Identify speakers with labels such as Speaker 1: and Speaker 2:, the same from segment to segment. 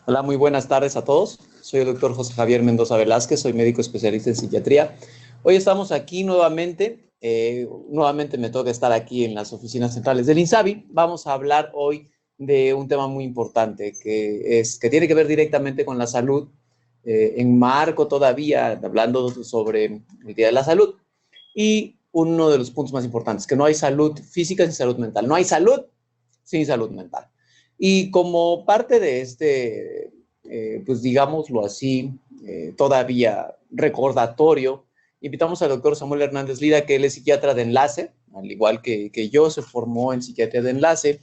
Speaker 1: Hola, muy buenas tardes a todos. Soy el doctor José Javier Mendoza Velázquez, soy médico especialista en psiquiatría. Hoy estamos aquí nuevamente, nuevamente me toca estar aquí en las oficinas centrales del INSABI. Vamos a hablar hoy de un tema muy importante que tiene que ver directamente con la salud, en marco todavía, hablando sobre el Día de la Salud. Y uno de los puntos más importantes, que no hay salud física sin salud mental. No hay salud sin salud mental. Y como parte de este, pues digámoslo así, todavía recordatorio, invitamos al doctor Samuel Hernández Lira, que él es psiquiatra de enlace, al igual que yo, se formó en psiquiatría de enlace,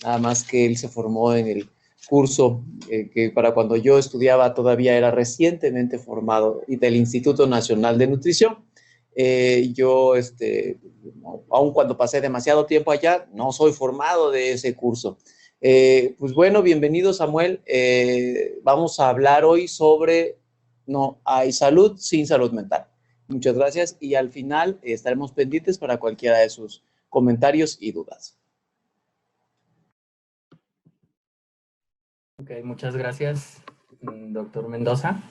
Speaker 1: nada más que él se formó en el curso que para cuando yo estudiaba todavía era recientemente formado, y del Instituto Nacional de Nutrición. Yo, aun cuando pasé demasiado tiempo allá, no soy formado de ese curso. Pues bueno, bienvenido Samuel. Vamos a hablar hoy sobre no hay salud sin salud mental. Muchas gracias y al final estaremos pendientes para cualquiera de sus comentarios y dudas.
Speaker 2: Ok, muchas gracias, doctor Mendoza.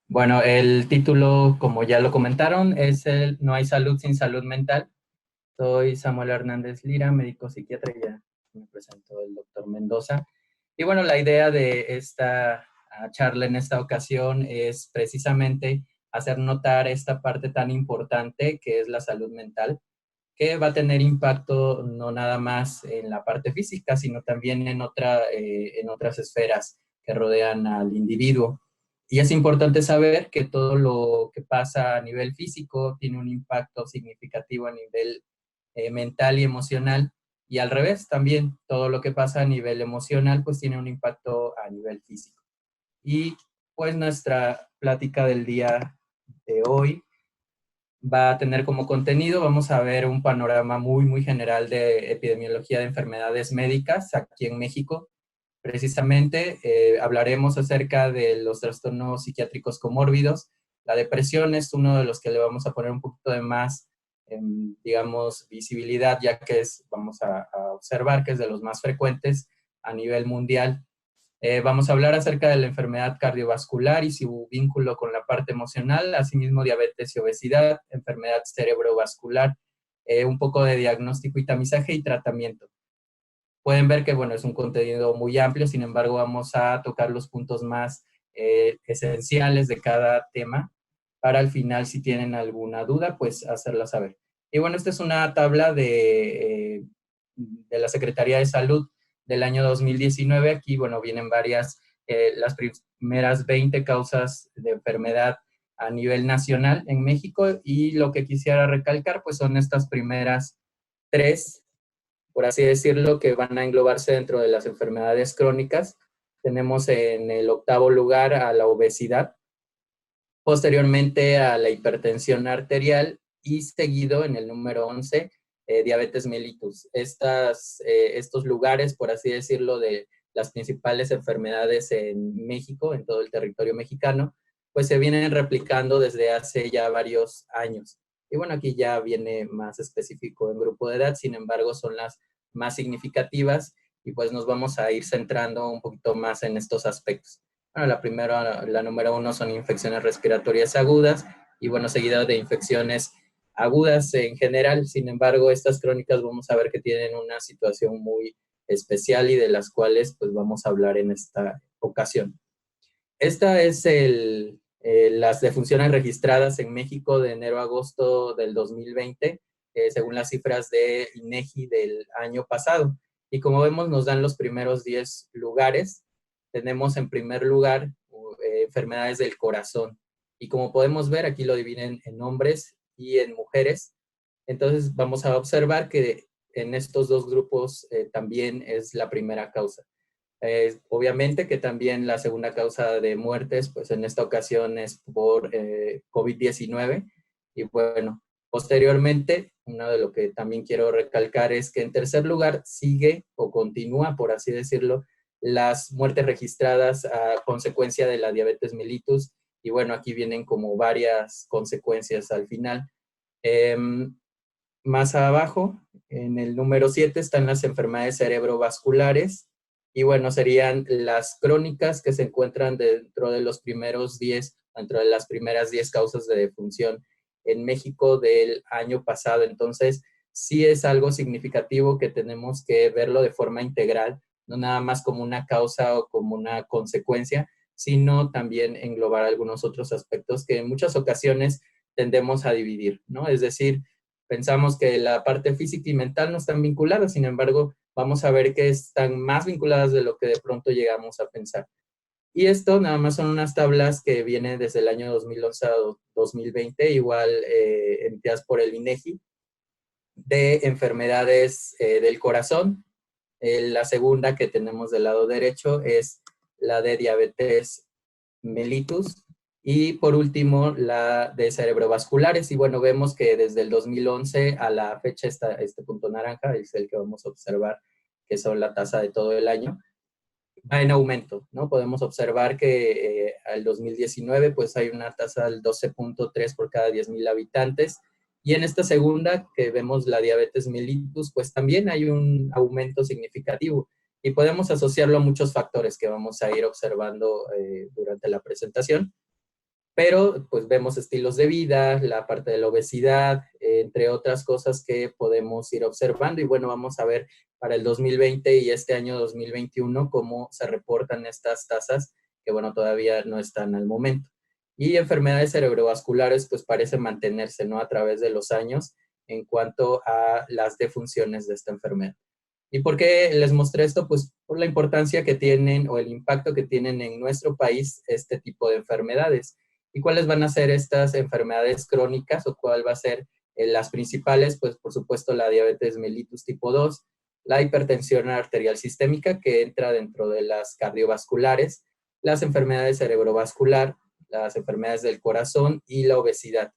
Speaker 2: Bueno, el título, como ya lo comentaron, es No hay salud sin salud mental. Soy Samuel Hernández Lira, médico psiquiatra, ya me presentó el doctor Mendoza. Y bueno, la idea de esta charla en esta ocasión es precisamente hacer notar esta parte tan importante que es la salud mental, que va a tener impacto no nada más en la parte física, sino también en otras esferas que rodean al individuo. Y es importante saber que todo lo que pasa a nivel físico tiene un impacto significativo a nivel mental y emocional, y al revés también, todo lo que pasa a nivel emocional pues tiene un impacto a nivel físico. Y pues nuestra plática del día de hoy va a tener como contenido, vamos a ver un panorama muy general de epidemiología de enfermedades médicas aquí en México. Precisamente hablaremos acerca de los trastornos psiquiátricos comórbidos. La depresión es uno de los que le vamos a poner un poquito de más, digamos, visibilidad, ya que vamos a observar que es de los más frecuentes a nivel mundial. Vamos a hablar acerca de la enfermedad cardiovascular y su vínculo con la parte emocional, asimismo diabetes y obesidad, enfermedad cerebrovascular, un poco de diagnóstico y tamizaje y tratamiento. Pueden ver que, bueno, es un contenido muy amplio, sin embargo, vamos a tocar los puntos más esenciales de cada tema para al final, si tienen alguna duda, pues hacerla saber. Y bueno, esta es una tabla de la Secretaría de Salud del año 2019. Aquí, bueno, vienen las primeras 20 causas de enfermedad a nivel nacional en México, y lo que quisiera recalcar, pues son estas primeras tres, por así decirlo, que van a englobarse dentro de las enfermedades crónicas. Tenemos en el 8º lugar a la obesidad, posteriormente a la hipertensión arterial y seguido en el número 11, diabetes mellitus. Estos lugares, por así decirlo, de las principales enfermedades en México, en todo el territorio mexicano, pues se vienen replicando desde hace ya varios años. Y bueno, aquí ya viene más específico en grupo de edad, sin embargo, son las más significativas y pues nos vamos a ir centrando un poquito más en estos aspectos. Bueno, la número 1 son infecciones respiratorias agudas y bueno, seguida de infecciones agudas en general. Sin embargo, estas crónicas vamos a ver que tienen una situación muy especial y de las cuales pues vamos a hablar en esta ocasión. Esta es las defunciones registradas en México de enero a agosto del 2020, según las cifras de INEGI del año pasado. Y como vemos, nos dan los primeros 10 lugares. Tenemos en primer lugar enfermedades del corazón. Y como podemos ver, aquí lo dividen en hombres y en mujeres. Entonces vamos a observar que en estos dos grupos también es la primera causa. Obviamente que también la segunda causa de muertes, pues en esta ocasión es por COVID-19. Y bueno, posteriormente, uno de lo que también quiero recalcar es que en tercer lugar sigue o continúa, por así decirlo, las muertes registradas a consecuencia de la diabetes mellitus. Y bueno, aquí vienen como varias consecuencias al final. Más abajo, en el número 7, están las enfermedades cerebrovasculares. Y bueno, serían las crónicas que se encuentran dentro de los primeros 10, dentro de las primeras 10 causas de defunción en México del año pasado. Entonces, sí es algo significativo que tenemos que verlo de forma integral, no nada más como una causa o como una consecuencia, sino también englobar algunos otros aspectos que en muchas ocasiones tendemos a dividir, ¿no? Es decir, pensamos que la parte física y mental no están vinculadas, sin embargo, vamos a ver que están más vinculadas de lo que de pronto llegamos a pensar. Y esto nada más son unas tablas que vienen desde el año 2011 a 2020, igual emitidas por el INEGI, de enfermedades del corazón. La segunda que tenemos del lado derecho es la de diabetes mellitus, y por último la de cerebrovasculares. Y bueno, vemos que desde el 2011 a la fecha este punto naranja es el que vamos a observar, que son la tasa de todo el año, va en aumento, ¿no? Podemos observar que al 2019 pues hay una tasa del 12.3 por cada 10,000 habitantes, y en esta segunda que vemos la diabetes mellitus pues también hay un aumento significativo, y podemos asociarlo a muchos factores que vamos a ir observando durante la presentación. Pero pues vemos estilos de vida, la parte de la obesidad, entre otras cosas que podemos ir observando. Y bueno, vamos a ver para el 2020 y este año 2021 cómo se reportan estas tasas, que bueno, todavía no están al momento. Y enfermedades cerebrovasculares pues parece mantenerse, ¿no? A través de los años en cuanto a las defunciones de esta enfermedad. ¿Y por qué les mostré esto? Pues por la importancia que tienen o el impacto que tienen en nuestro país este tipo de enfermedades. ¿Y cuáles van a ser estas enfermedades crónicas o cuál va a ser las principales? Pues por supuesto la diabetes mellitus tipo 2, la hipertensión arterial sistémica que entra dentro de las cardiovasculares, las enfermedades cerebrovascular, las enfermedades del corazón y la obesidad,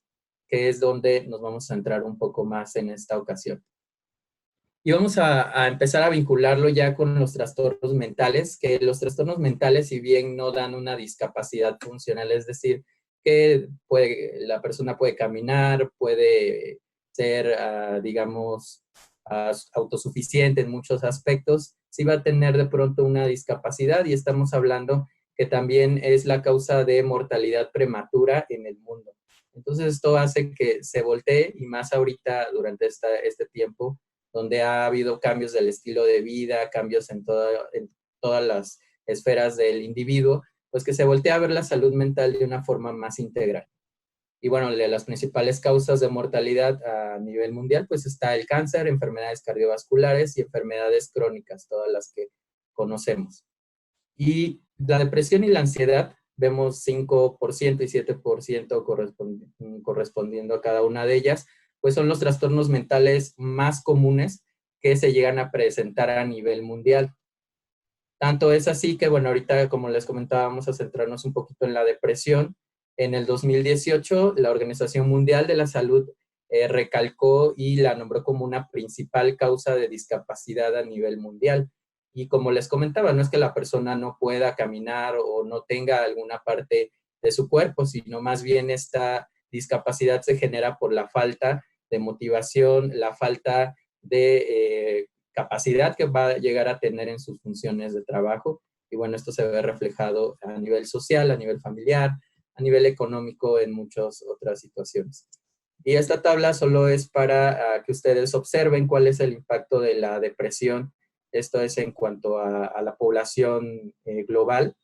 Speaker 2: que es donde nos vamos a centrar un poco más en esta ocasión. Y vamos a empezar a vincularlo ya con los trastornos mentales, que los trastornos mentales, si bien no dan una discapacidad funcional, es decir, que la persona puede caminar, puede ser, digamos, autosuficiente en muchos aspectos, sí va a tener de pronto una discapacidad, y estamos hablando que también es la causa de mortalidad prematura en el mundo. Entonces esto hace que se voltee, y más ahorita durante este tiempo, donde ha habido cambios del estilo de vida, cambios en todas las esferas del individuo, pues que se voltea a ver la salud mental de una forma más integral. Y bueno, de las principales causas de mortalidad a nivel mundial, pues está el cáncer, enfermedades cardiovasculares y enfermedades crónicas, todas las que conocemos. Y la depresión y la ansiedad, vemos 5% y 7% correspondiendo a cada una de ellas, pues son los trastornos mentales más comunes que se llegan a presentar a nivel mundial. Tanto es así que, bueno, ahorita, como les comentaba, vamos a centrarnos un poquito en la depresión. En el 2018, la Organización Mundial de la Salud recalcó y la nombró como una principal causa de discapacidad a nivel mundial. Y como les comentaba, no es que la persona no pueda caminar o no tenga alguna parte de su cuerpo, sino más bien esta discapacidad se genera por la falta de motivación, la falta de capacidad que va a llegar a tener en sus funciones de trabajo. Y bueno, esto se ve reflejado a nivel social, a nivel familiar, a nivel económico, en muchas otras situaciones. Y esta tabla solo es para que ustedes observen cuál es el impacto de la depresión. Esto es en cuanto a la población global.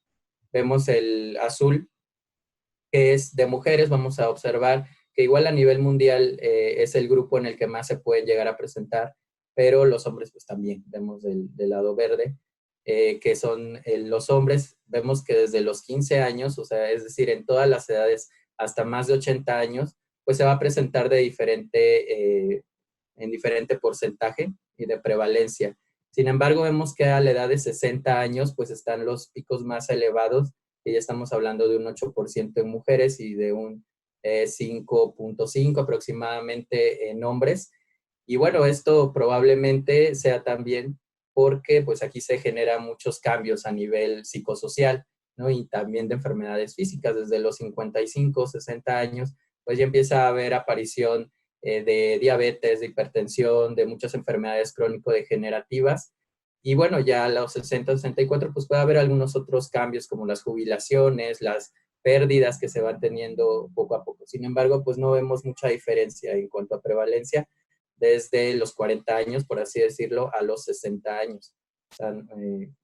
Speaker 2: Vemos el azul, que es de mujeres. Vamos a observar que igual a nivel mundial es el grupo en el que más se pueden llegar a presentar, pero los hombres pues también. Vemos del lado verde, que son los hombres. Vemos que desde los 15 años, o sea, es decir, en todas las edades hasta más de 80 años, pues se va a presentar en diferente porcentaje y de prevalencia. Sin embargo, vemos que a la edad de 60 años, pues están los picos más elevados, que ya estamos hablando de un 8% en mujeres y de un 5.5 aproximadamente en hombres. Y bueno, esto probablemente sea también porque pues aquí se generan muchos cambios a nivel psicosocial, ¿no? Y también de enfermedades físicas. Desde los 55, 60 años, pues ya empieza a haber aparición de diabetes, de hipertensión, de muchas enfermedades crónico-degenerativas. Y bueno, ya a los 60, 64, pues puede haber algunos otros cambios como las jubilaciones, las pérdidas que se van teniendo poco a poco. Sin embargo, pues no vemos mucha diferencia en cuanto a prevalencia desde los 40 años, por así decirlo, a los 60 años. O sea,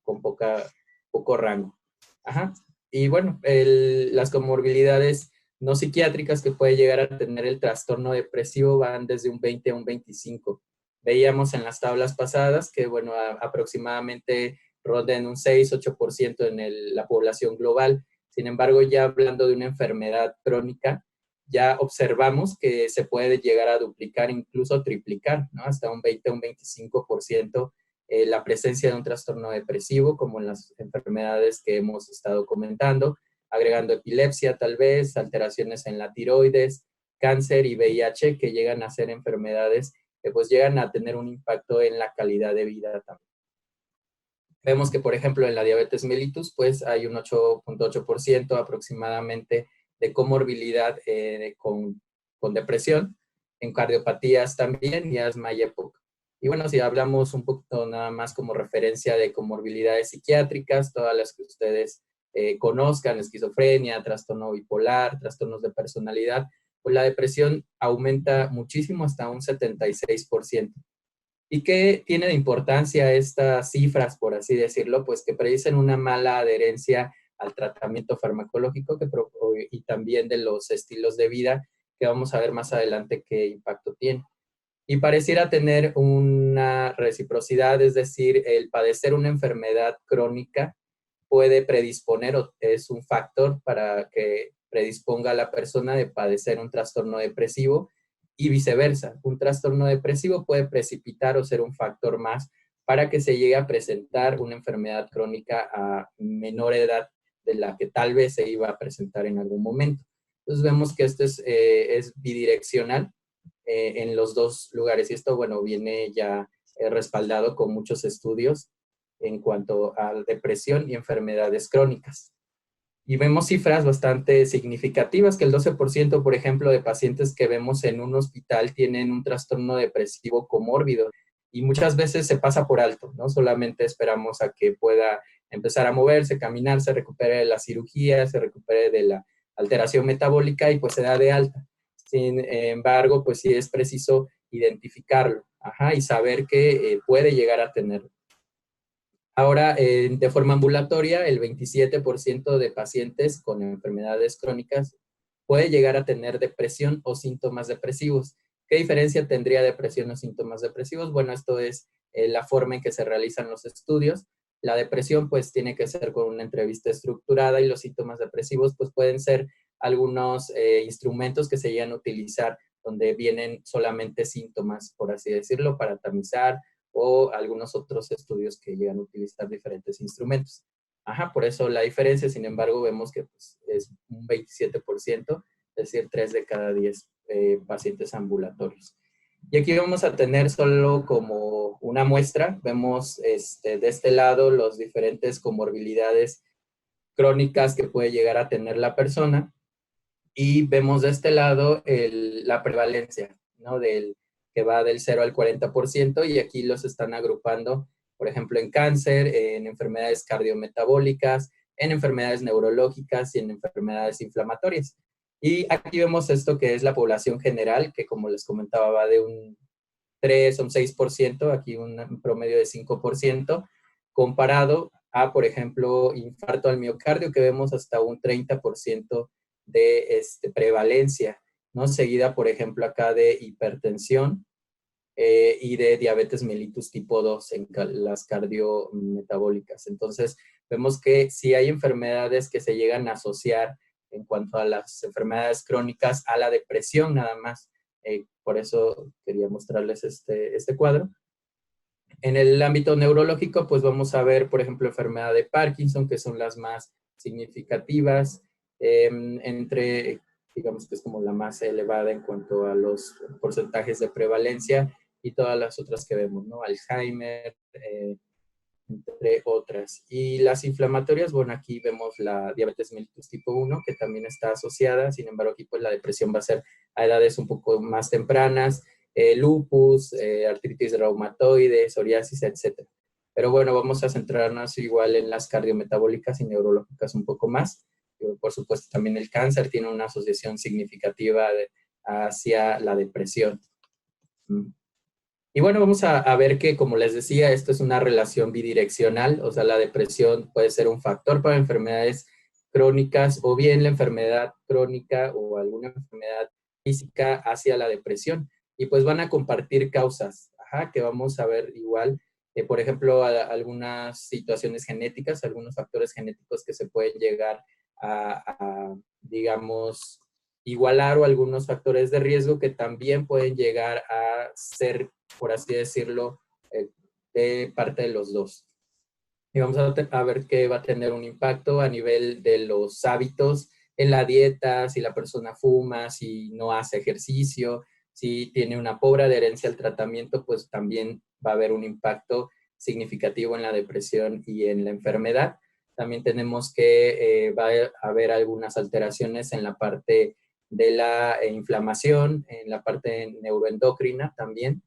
Speaker 2: con poco rango. Ajá. Y bueno, las comorbilidades no psiquiátricas que puede llegar a tener el trastorno depresivo van desde un 20 a un 25. Veíamos en las tablas pasadas que, bueno, aproximadamente rondan un 6-8% en la población global. Sin embargo, ya hablando de una enfermedad crónica, ya observamos que se puede llegar a duplicar, incluso triplicar, ¿no? Hasta un 20 o un 25% la presencia de un trastorno depresivo, como en las enfermedades que hemos estado comentando, agregando epilepsia tal vez, alteraciones en la tiroides, cáncer y VIH, que llegan a ser enfermedades que pues llegan a tener un impacto en la calidad de vida también. Vemos que, por ejemplo, en la diabetes mellitus, pues hay un 8.8% aproximadamente de comorbilidad con depresión, en cardiopatías también y asma y EPOC. Y bueno, si hablamos un poquito nada más como referencia de comorbilidades psiquiátricas, todas las que ustedes conozcan, esquizofrenia, trastorno bipolar, trastornos de personalidad, pues la depresión aumenta muchísimo hasta un 76%. ¿Y qué tiene de importancia estas cifras, por así decirlo? Pues que predicen una mala adherencia al tratamiento farmacológico y también de los estilos de vida, que vamos a ver más adelante qué impacto tiene. Y pareciera tener una reciprocidad, es decir, el padecer una enfermedad crónica puede predisponer o es un factor para que predisponga a la persona de padecer un trastorno depresivo y viceversa. Un trastorno depresivo puede precipitar o ser un factor más para que se llegue a presentar una enfermedad crónica a menor edad de la que tal vez se iba a presentar en algún momento. Entonces vemos que esto es bidireccional en los dos lugares y esto, bueno, viene ya respaldado con muchos estudios en cuanto a depresión y enfermedades crónicas. Y vemos cifras bastante significativas, que el 12%, por ejemplo, de pacientes que vemos en un hospital tienen un trastorno depresivo comórbido y muchas veces se pasa por alto, ¿no? Solamente esperamos a que pueda empezar a moverse, caminar, se recupere de la cirugía, se recupere de la alteración metabólica y pues se da de alta. Sin embargo, pues sí es preciso identificarlo, y saber que puede llegar a tenerlo. Ahora, de forma ambulatoria, el 27% de pacientes con enfermedades crónicas puede llegar a tener depresión o síntomas depresivos. ¿Qué diferencia tendría depresión o síntomas depresivos? Bueno, esto es la forma en que se realizan los estudios. La depresión, pues, tiene que ser con una entrevista estructurada y los síntomas depresivos, pues, pueden ser algunos instrumentos que se llegan a utilizar donde vienen solamente síntomas, por así decirlo, para tamizar o algunos otros estudios que llegan a utilizar diferentes instrumentos. Por eso la diferencia, sin embargo, vemos que pues, es un 27%, es decir, 3 de cada 10 pacientes ambulatorios. Y aquí vamos a tener solo como una muestra, vemos de este lado los diferentes comorbilidades crónicas que puede llegar a tener la persona y vemos de este lado la prevalencia, ¿no? Que va del 0 al 40% y aquí los están agrupando, por ejemplo, en cáncer, en enfermedades cardiometabólicas, en enfermedades neurológicas y en enfermedades inflamatorias. Y aquí vemos esto que es la población general, que como les comentaba va de un 3 a un 6%, aquí un promedio de 5%, comparado a, por ejemplo, infarto al miocardio, que vemos hasta un 30% de prevalencia, ¿no? Seguida, por ejemplo, acá de hipertensión y de diabetes mellitus tipo 2 en las cardiometabólicas. Entonces, vemos que sí hay enfermedades que se llegan a asociar en cuanto a las enfermedades crónicas a la depresión nada más. Por eso quería mostrarles este cuadro. En el ámbito neurológico, pues vamos a ver, por ejemplo, enfermedad de Parkinson, que son las más significativas, digamos que es como la más elevada en cuanto a los porcentajes de prevalencia y todas las otras que vemos, ¿no? Alzheimer, entre otras. Y las inflamatorias, bueno, aquí vemos la diabetes mellitus tipo 1, que también está asociada, sin embargo, aquí pues la depresión va a ser a edades un poco más tempranas, lupus, artritis reumatoide, psoriasis, etc. Pero bueno, vamos a centrarnos igual en las cardiometabólicas y neurológicas un poco más. Por supuesto, también el cáncer tiene una asociación significativa hacia la depresión. Y bueno, vamos a ver que, como les decía, esto es una relación bidireccional, o sea, la depresión puede ser un factor para enfermedades crónicas o bien la enfermedad crónica o alguna enfermedad física hacia la depresión. Y pues van a compartir causas, que vamos a ver igual, por ejemplo, algunas situaciones genéticas, algunos factores genéticos que se pueden llegar digamos, igualar, o algunos factores de riesgo que también pueden llegar a ser, por así decirlo, de parte de los dos. Y vamos a ver que va a tener un impacto a nivel de los hábitos en la dieta, si la persona fuma, si no hace ejercicio, si tiene una pobre adherencia al tratamiento, pues también va a haber un impacto significativo en la depresión y en la enfermedad. También tenemos que va a haber algunas alteraciones en la parte de la inflamación, en la parte neuroendocrina también.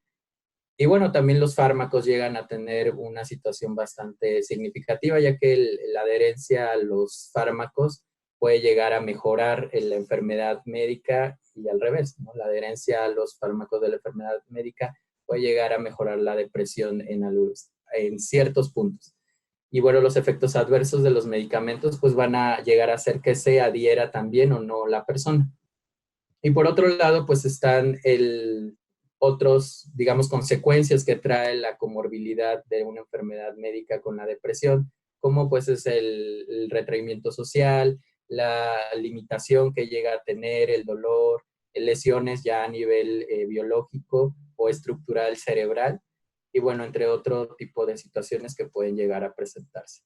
Speaker 2: Y bueno, también los fármacos llegan a tener una situación bastante significativa, ya que la adherencia a los fármacos puede llegar a mejorar la enfermedad médica y al revés, ¿no? La adherencia a los fármacos de la enfermedad médica puede llegar a mejorar la depresión en ciertos puntos. Y bueno, los efectos adversos de los medicamentos pues van a llegar a hacer que se adhiera también o no la persona. Y por otro lado, pues están otros, digamos, consecuencias que trae la comorbilidad de una enfermedad médica con la depresión, como pues es el retraimiento social, la limitación que llega a tener, el dolor, lesiones ya a nivel biológico o estructural cerebral, y bueno, entre otro tipo de situaciones que pueden llegar a presentarse.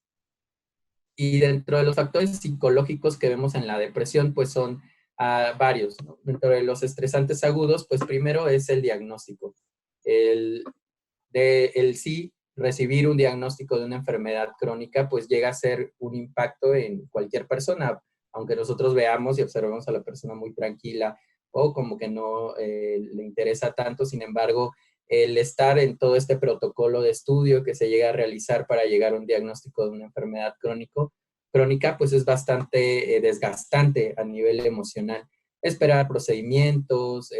Speaker 2: Y dentro de los factores psicológicos que vemos en la depresión, pues son varios, ¿no? Dentro de los estresantes agudos, pues primero es el diagnóstico. El sí recibir un diagnóstico de una enfermedad crónica, pues llega a ser un impacto en cualquier persona, aunque nosotros veamos y observemos a la persona muy tranquila o como que no le interesa tanto. Sin embargo, el estar en todo este protocolo de estudio que se llega a realizar para llegar a un diagnóstico de una enfermedad crónica, pues es bastante desgastante a nivel emocional. Esperar procedimientos,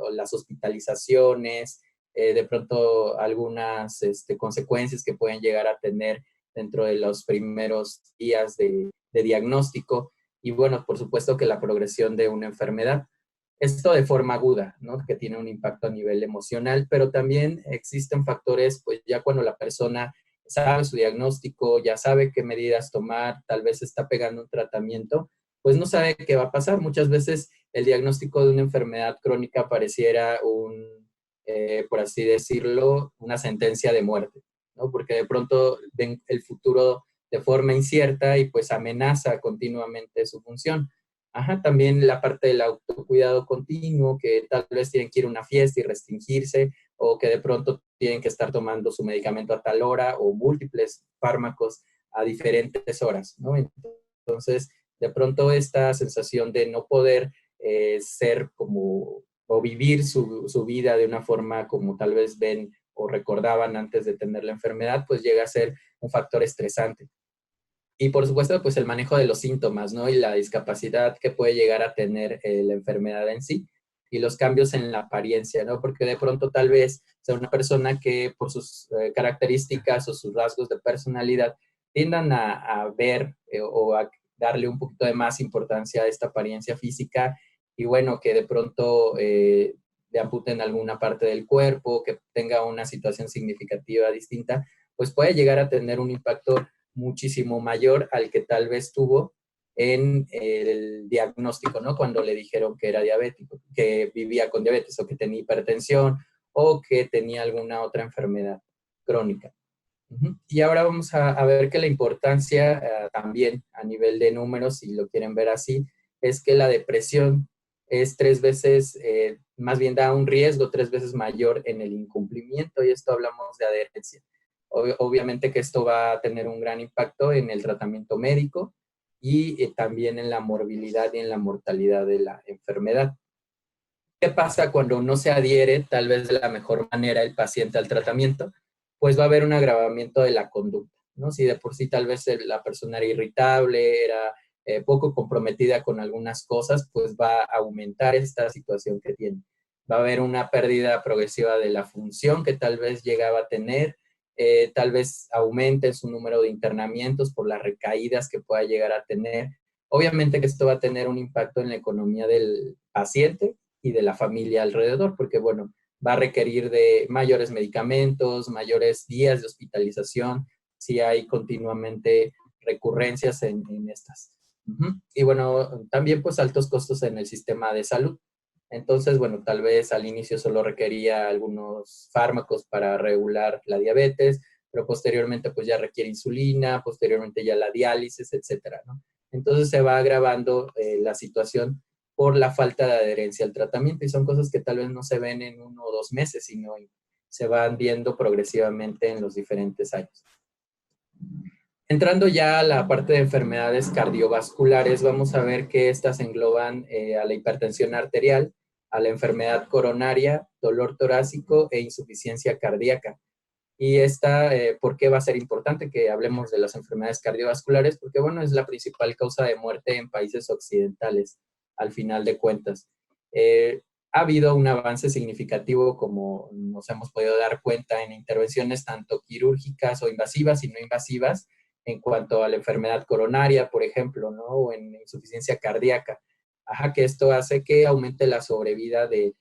Speaker 2: o las hospitalizaciones, de pronto algunas consecuencias que pueden llegar a tener dentro de los primeros días de diagnóstico, y bueno, por supuesto que la progresión de una enfermedad. Esto de forma aguda, ¿no? Que tiene un impacto a nivel emocional, pero también existen factores, pues ya cuando la persona sabe su diagnóstico, ya sabe qué medidas tomar, tal vez está pegando un tratamiento, pues no sabe qué va a pasar. Muchas veces el diagnóstico de una enfermedad crónica pareciera por así decirlo, una sentencia de muerte, ¿no? Porque de pronto ven el futuro de forma incierta y pues amenaza continuamente su función. También la parte del autocuidado continuo, que tal vez tienen que ir a una fiesta y restringirse, o que de pronto tienen que estar tomando su medicamento a tal hora, o múltiples fármacos a diferentes horas, ¿no? Entonces, de pronto esta sensación de no poder ser como, o vivir su vida de una forma como tal vez ven o recordaban antes de tener la enfermedad, pues llega a ser un factor estresante. Y por supuesto, pues el manejo de los síntomas, ¿no? Y la discapacidad que puede llegar a tener la enfermedad en sí, y los cambios en la apariencia, ¿no? Porque de pronto tal vez sea una persona que por sus características o sus rasgos de personalidad tiendan a ver o a darle un poquito de más importancia a esta apariencia física, y bueno, que de pronto le amputen alguna parte del cuerpo, que tenga una situación significativa distinta, pues puede llegar a tener un impacto muchísimo mayor al que tal vez tuvo en el diagnóstico, ¿no? Cuando le dijeron que era diabético, que vivía con diabetes, o que tenía hipertensión, o que tenía alguna otra enfermedad crónica. Y ahora vamos a ver que la importancia también a nivel de números, si lo quieren ver así, es que la depresión es 3 veces, más bien da un riesgo 3 veces mayor en el incumplimiento, y esto hablamos de adherencia. Obviamente que esto va a tener un gran impacto en el tratamiento médico y también en la morbilidad y en la mortalidad de la enfermedad. ¿Qué pasa cuando no se adhiere tal vez de la mejor manera el paciente al tratamiento? pues va a haber un agravamiento de la conducta, ¿no? Si de por sí tal vez la persona era irritable, era poco comprometida con algunas cosas, pues va a aumentar esta situación que tiene. Va a haber una pérdida progresiva de la función que tal vez llegaba a tener, tal vez aumente su número de internamientos por las recaídas que pueda llegar a tener. Obviamente que esto va a tener un impacto en la economía del paciente y de la familia alrededor, porque bueno, va a requerir de mayores medicamentos, mayores días de hospitalización, si hay continuamente recurrencias en estas. Y bueno, también pues altos costos en el sistema de salud. Entonces, bueno, tal vez al inicio solo requería algunos fármacos para regular la diabetes, pero posteriormente pues ya requiere insulina, posteriormente ya la diálisis, etcétera, ¿no? Entonces se va agravando la situación por la falta de adherencia al tratamiento y son cosas que tal vez no se ven en 1 o 2 meses, sino se van viendo progresivamente en los diferentes años. Entrando ya a la parte de enfermedades cardiovasculares, vamos a ver que estas engloban a la hipertensión arterial, a la enfermedad coronaria, dolor torácico e insuficiencia cardíaca. Y esta, ¿por qué va a ser importante que hablemos de las enfermedades cardiovasculares? Porque, bueno, es la principal causa de muerte en países occidentales, al final de cuentas. Ha habido un avance significativo, como nos hemos podido dar cuenta, en intervenciones tanto quirúrgicas o invasivas y no invasivas, en cuanto a la enfermedad coronaria, por ejemplo, ¿no? O en insuficiencia cardíaca. Ajá, que esto hace que aumente la sobrevida del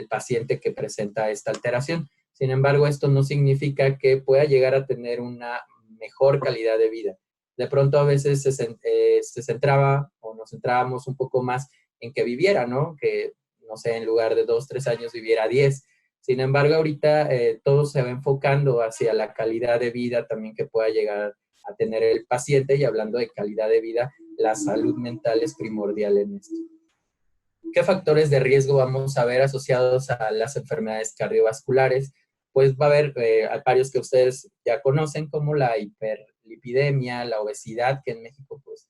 Speaker 2: paciente que presenta esta alteración. Sin embargo, esto no significa que pueda llegar a tener una mejor calidad de vida. De pronto a veces se centraba o nos centrábamos un poco más en que viviera, ¿no? Que, no sé, en lugar de 2, 3 años viviera 10. Sin embargo, ahorita todo se va enfocando hacia la calidad de vida también que pueda llegar a tener el paciente, y hablando de calidad de vida, la salud mental es primordial en esto. ¿Qué factores de riesgo vamos a ver asociados a las enfermedades cardiovasculares? Pues va a haber varios que ustedes ya conocen, como la hiperlipidemia, la obesidad, que en México pues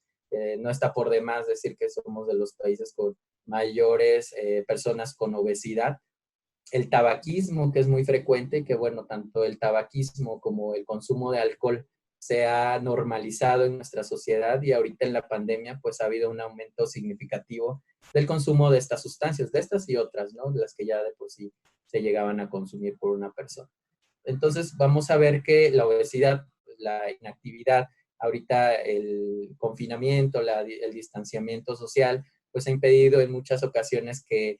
Speaker 2: no está por demás decir que somos de los países con mayores personas con obesidad. El tabaquismo, que es muy frecuente, que bueno, tanto el tabaquismo como el consumo de alcohol se ha normalizado en nuestra sociedad, y ahorita en la pandemia pues ha habido un aumento significativo del consumo de estas sustancias, de estas y otras, ¿no? Las que ya de por sí se llegaban a consumir por una persona. Entonces vamos a ver que la obesidad, la inactividad, ahorita el confinamiento, el distanciamiento social, pues ha impedido en muchas ocasiones que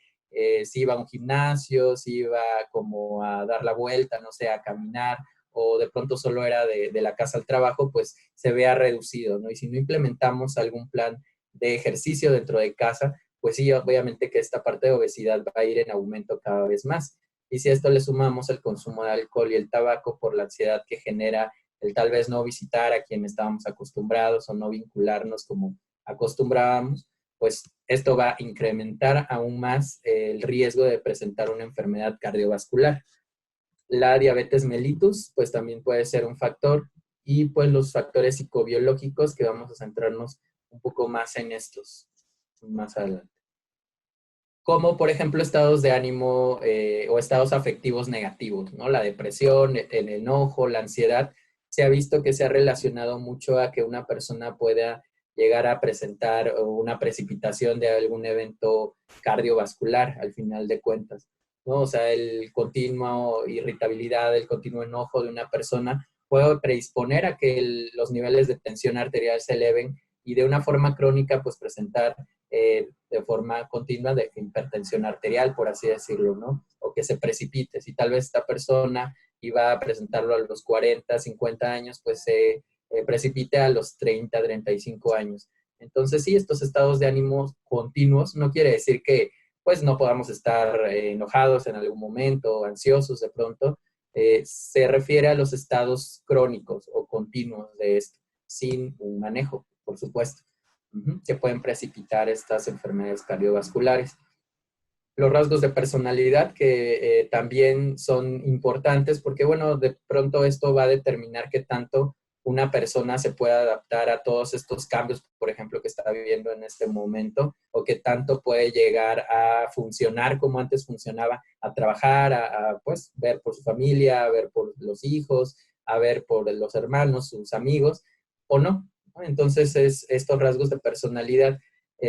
Speaker 2: si iba a un gimnasio, si iba como a dar la vuelta, no sé, a caminar, o de pronto solo era de la casa al trabajo, pues se vea reducido, ¿no? Y si no implementamos algún plan de ejercicio dentro de casa, pues sí, obviamente que esta parte de obesidad va a ir en aumento cada vez más. Y si a esto le sumamos el consumo de alcohol y el tabaco por la ansiedad que genera el tal vez no visitar a quien estábamos acostumbrados o no vincularnos como acostumbrábamos, pues esto va a incrementar aún más el riesgo de presentar una enfermedad cardiovascular. La diabetes mellitus, pues también puede ser un factor, y pues los factores psicobiológicos, que vamos a centrarnos un poco más en estos más adelante. Como por ejemplo estados de ánimo o estados afectivos negativos, ¿no? La depresión, el enojo, la ansiedad, se ha visto que se ha relacionado mucho a que una persona pueda llegar a presentar una precipitación de algún evento cardiovascular al final de cuentas, ¿no? O sea, el continuo irritabilidad, el continuo enojo de una persona puede predisponer a que los niveles de tensión arterial se eleven, y de una forma crónica pues presentar de forma continua de hipertensión arterial, por así decirlo, ¿no? O que se precipite. Si tal vez esta persona iba a presentarlo a los 40, 50 años, pues se precipite a los 30, 35 años. Entonces, sí, estos estados de ánimo continuos no quiere decir que pues no podamos estar enojados en algún momento, ansiosos de pronto. Se refiere a los estados crónicos o continuos de esto, sin un manejo, por supuesto, que pueden precipitar estas enfermedades cardiovasculares. Los rasgos de personalidad, que también son importantes, porque bueno, de pronto esto va a determinar qué tanto una persona se puede adaptar a todos estos cambios, por ejemplo, que está viviendo en este momento, o qué tanto puede llegar a funcionar como antes funcionaba, a trabajar, pues, ver por su familia, a ver por los hijos, a ver por los hermanos, sus amigos, o no, ¿no? Entonces, estos rasgos de personalidad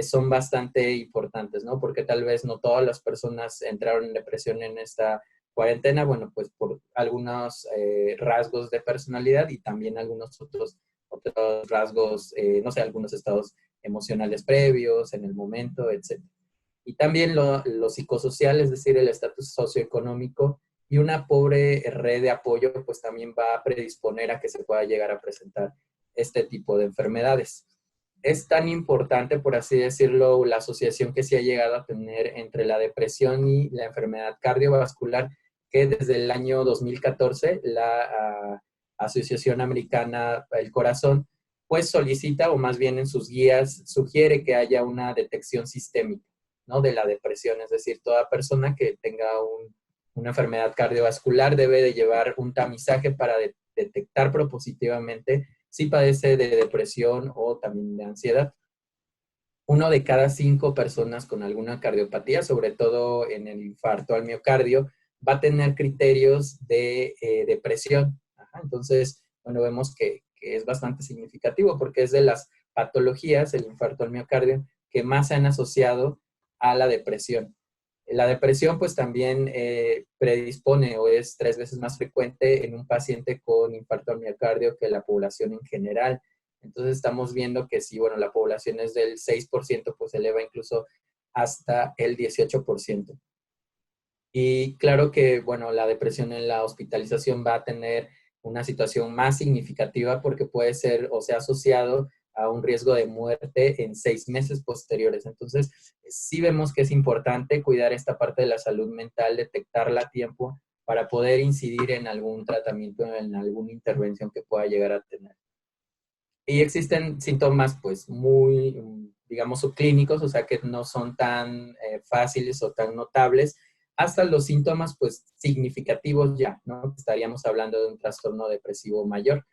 Speaker 2: son bastante importantes, ¿no? Porque tal vez no todas las personas entraron en depresión en esta cuarentena, bueno, pues por algunos rasgos de personalidad y también algunos otros rasgos, no sé, algunos estados emocionales previos, en el momento, etc. Y también lo psicosocial, es decir, el estatus socioeconómico y una pobre red de apoyo, pues también va a predisponer a que se pueda llegar a presentar este tipo de enfermedades. Es tan importante, por así decirlo, la asociación que se ha llegado a tener entre la depresión y la enfermedad cardiovascular, que desde el año 2014 la Asociación Americana del Corazón pues solicita, o más bien en sus guías sugiere que haya una detección sistémica, ¿no? De la depresión, es decir, toda persona que tenga una enfermedad cardiovascular debe de llevar un tamizaje para detectar propositivamente si padece de depresión o también de ansiedad. 1 de cada 5 personas con alguna cardiopatía, sobre todo en el infarto al miocardio, va a tener criterios de depresión. Ajá, entonces, bueno, vemos que es bastante significativo porque es de las patologías, el infarto al miocardio, que más se han asociado a la depresión. La depresión pues también predispone o es 3 veces más frecuente en un paciente con infarto al miocardio que la población en general. Entonces estamos viendo que si, bueno, la población es del 6%, pues se eleva incluso hasta el 18%. Y claro que, bueno, la depresión en la hospitalización va a tener una situación más significativa porque puede ser o sea asociado a un riesgo de muerte en 6 meses posteriores. Entonces, sí vemos que es importante cuidar esta parte de la salud mental, detectarla a tiempo para poder incidir en algún tratamiento, en alguna intervención que pueda llegar a tener. Y existen síntomas, pues, muy, digamos, subclínicos, o sea, que no son tan fáciles o tan notables, hasta los síntomas, pues, significativos ya, ¿no? Estaríamos hablando de un trastorno depresivo mayor,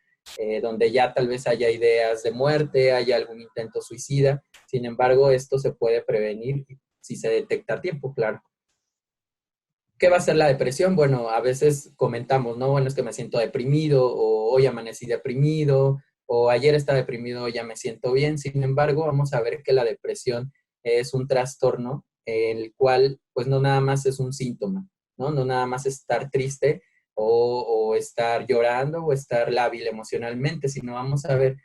Speaker 2: donde ya tal vez haya ideas de muerte, haya algún intento suicida. Sin embargo, esto se puede prevenir si se detecta a tiempo, claro. ¿Qué va a ser la depresión? Bueno, a veces comentamos, ¿no? Bueno, es que me siento deprimido, o hoy amanecí deprimido, o ayer estaba deprimido, hoy ya me siento bien. Sin embargo, vamos a ver que la depresión es un trastorno en el cual, pues no nada más es un síntoma, ¿no? No nada más estar triste o estar llorando o estar lábil emocionalmente, sino vamos a ver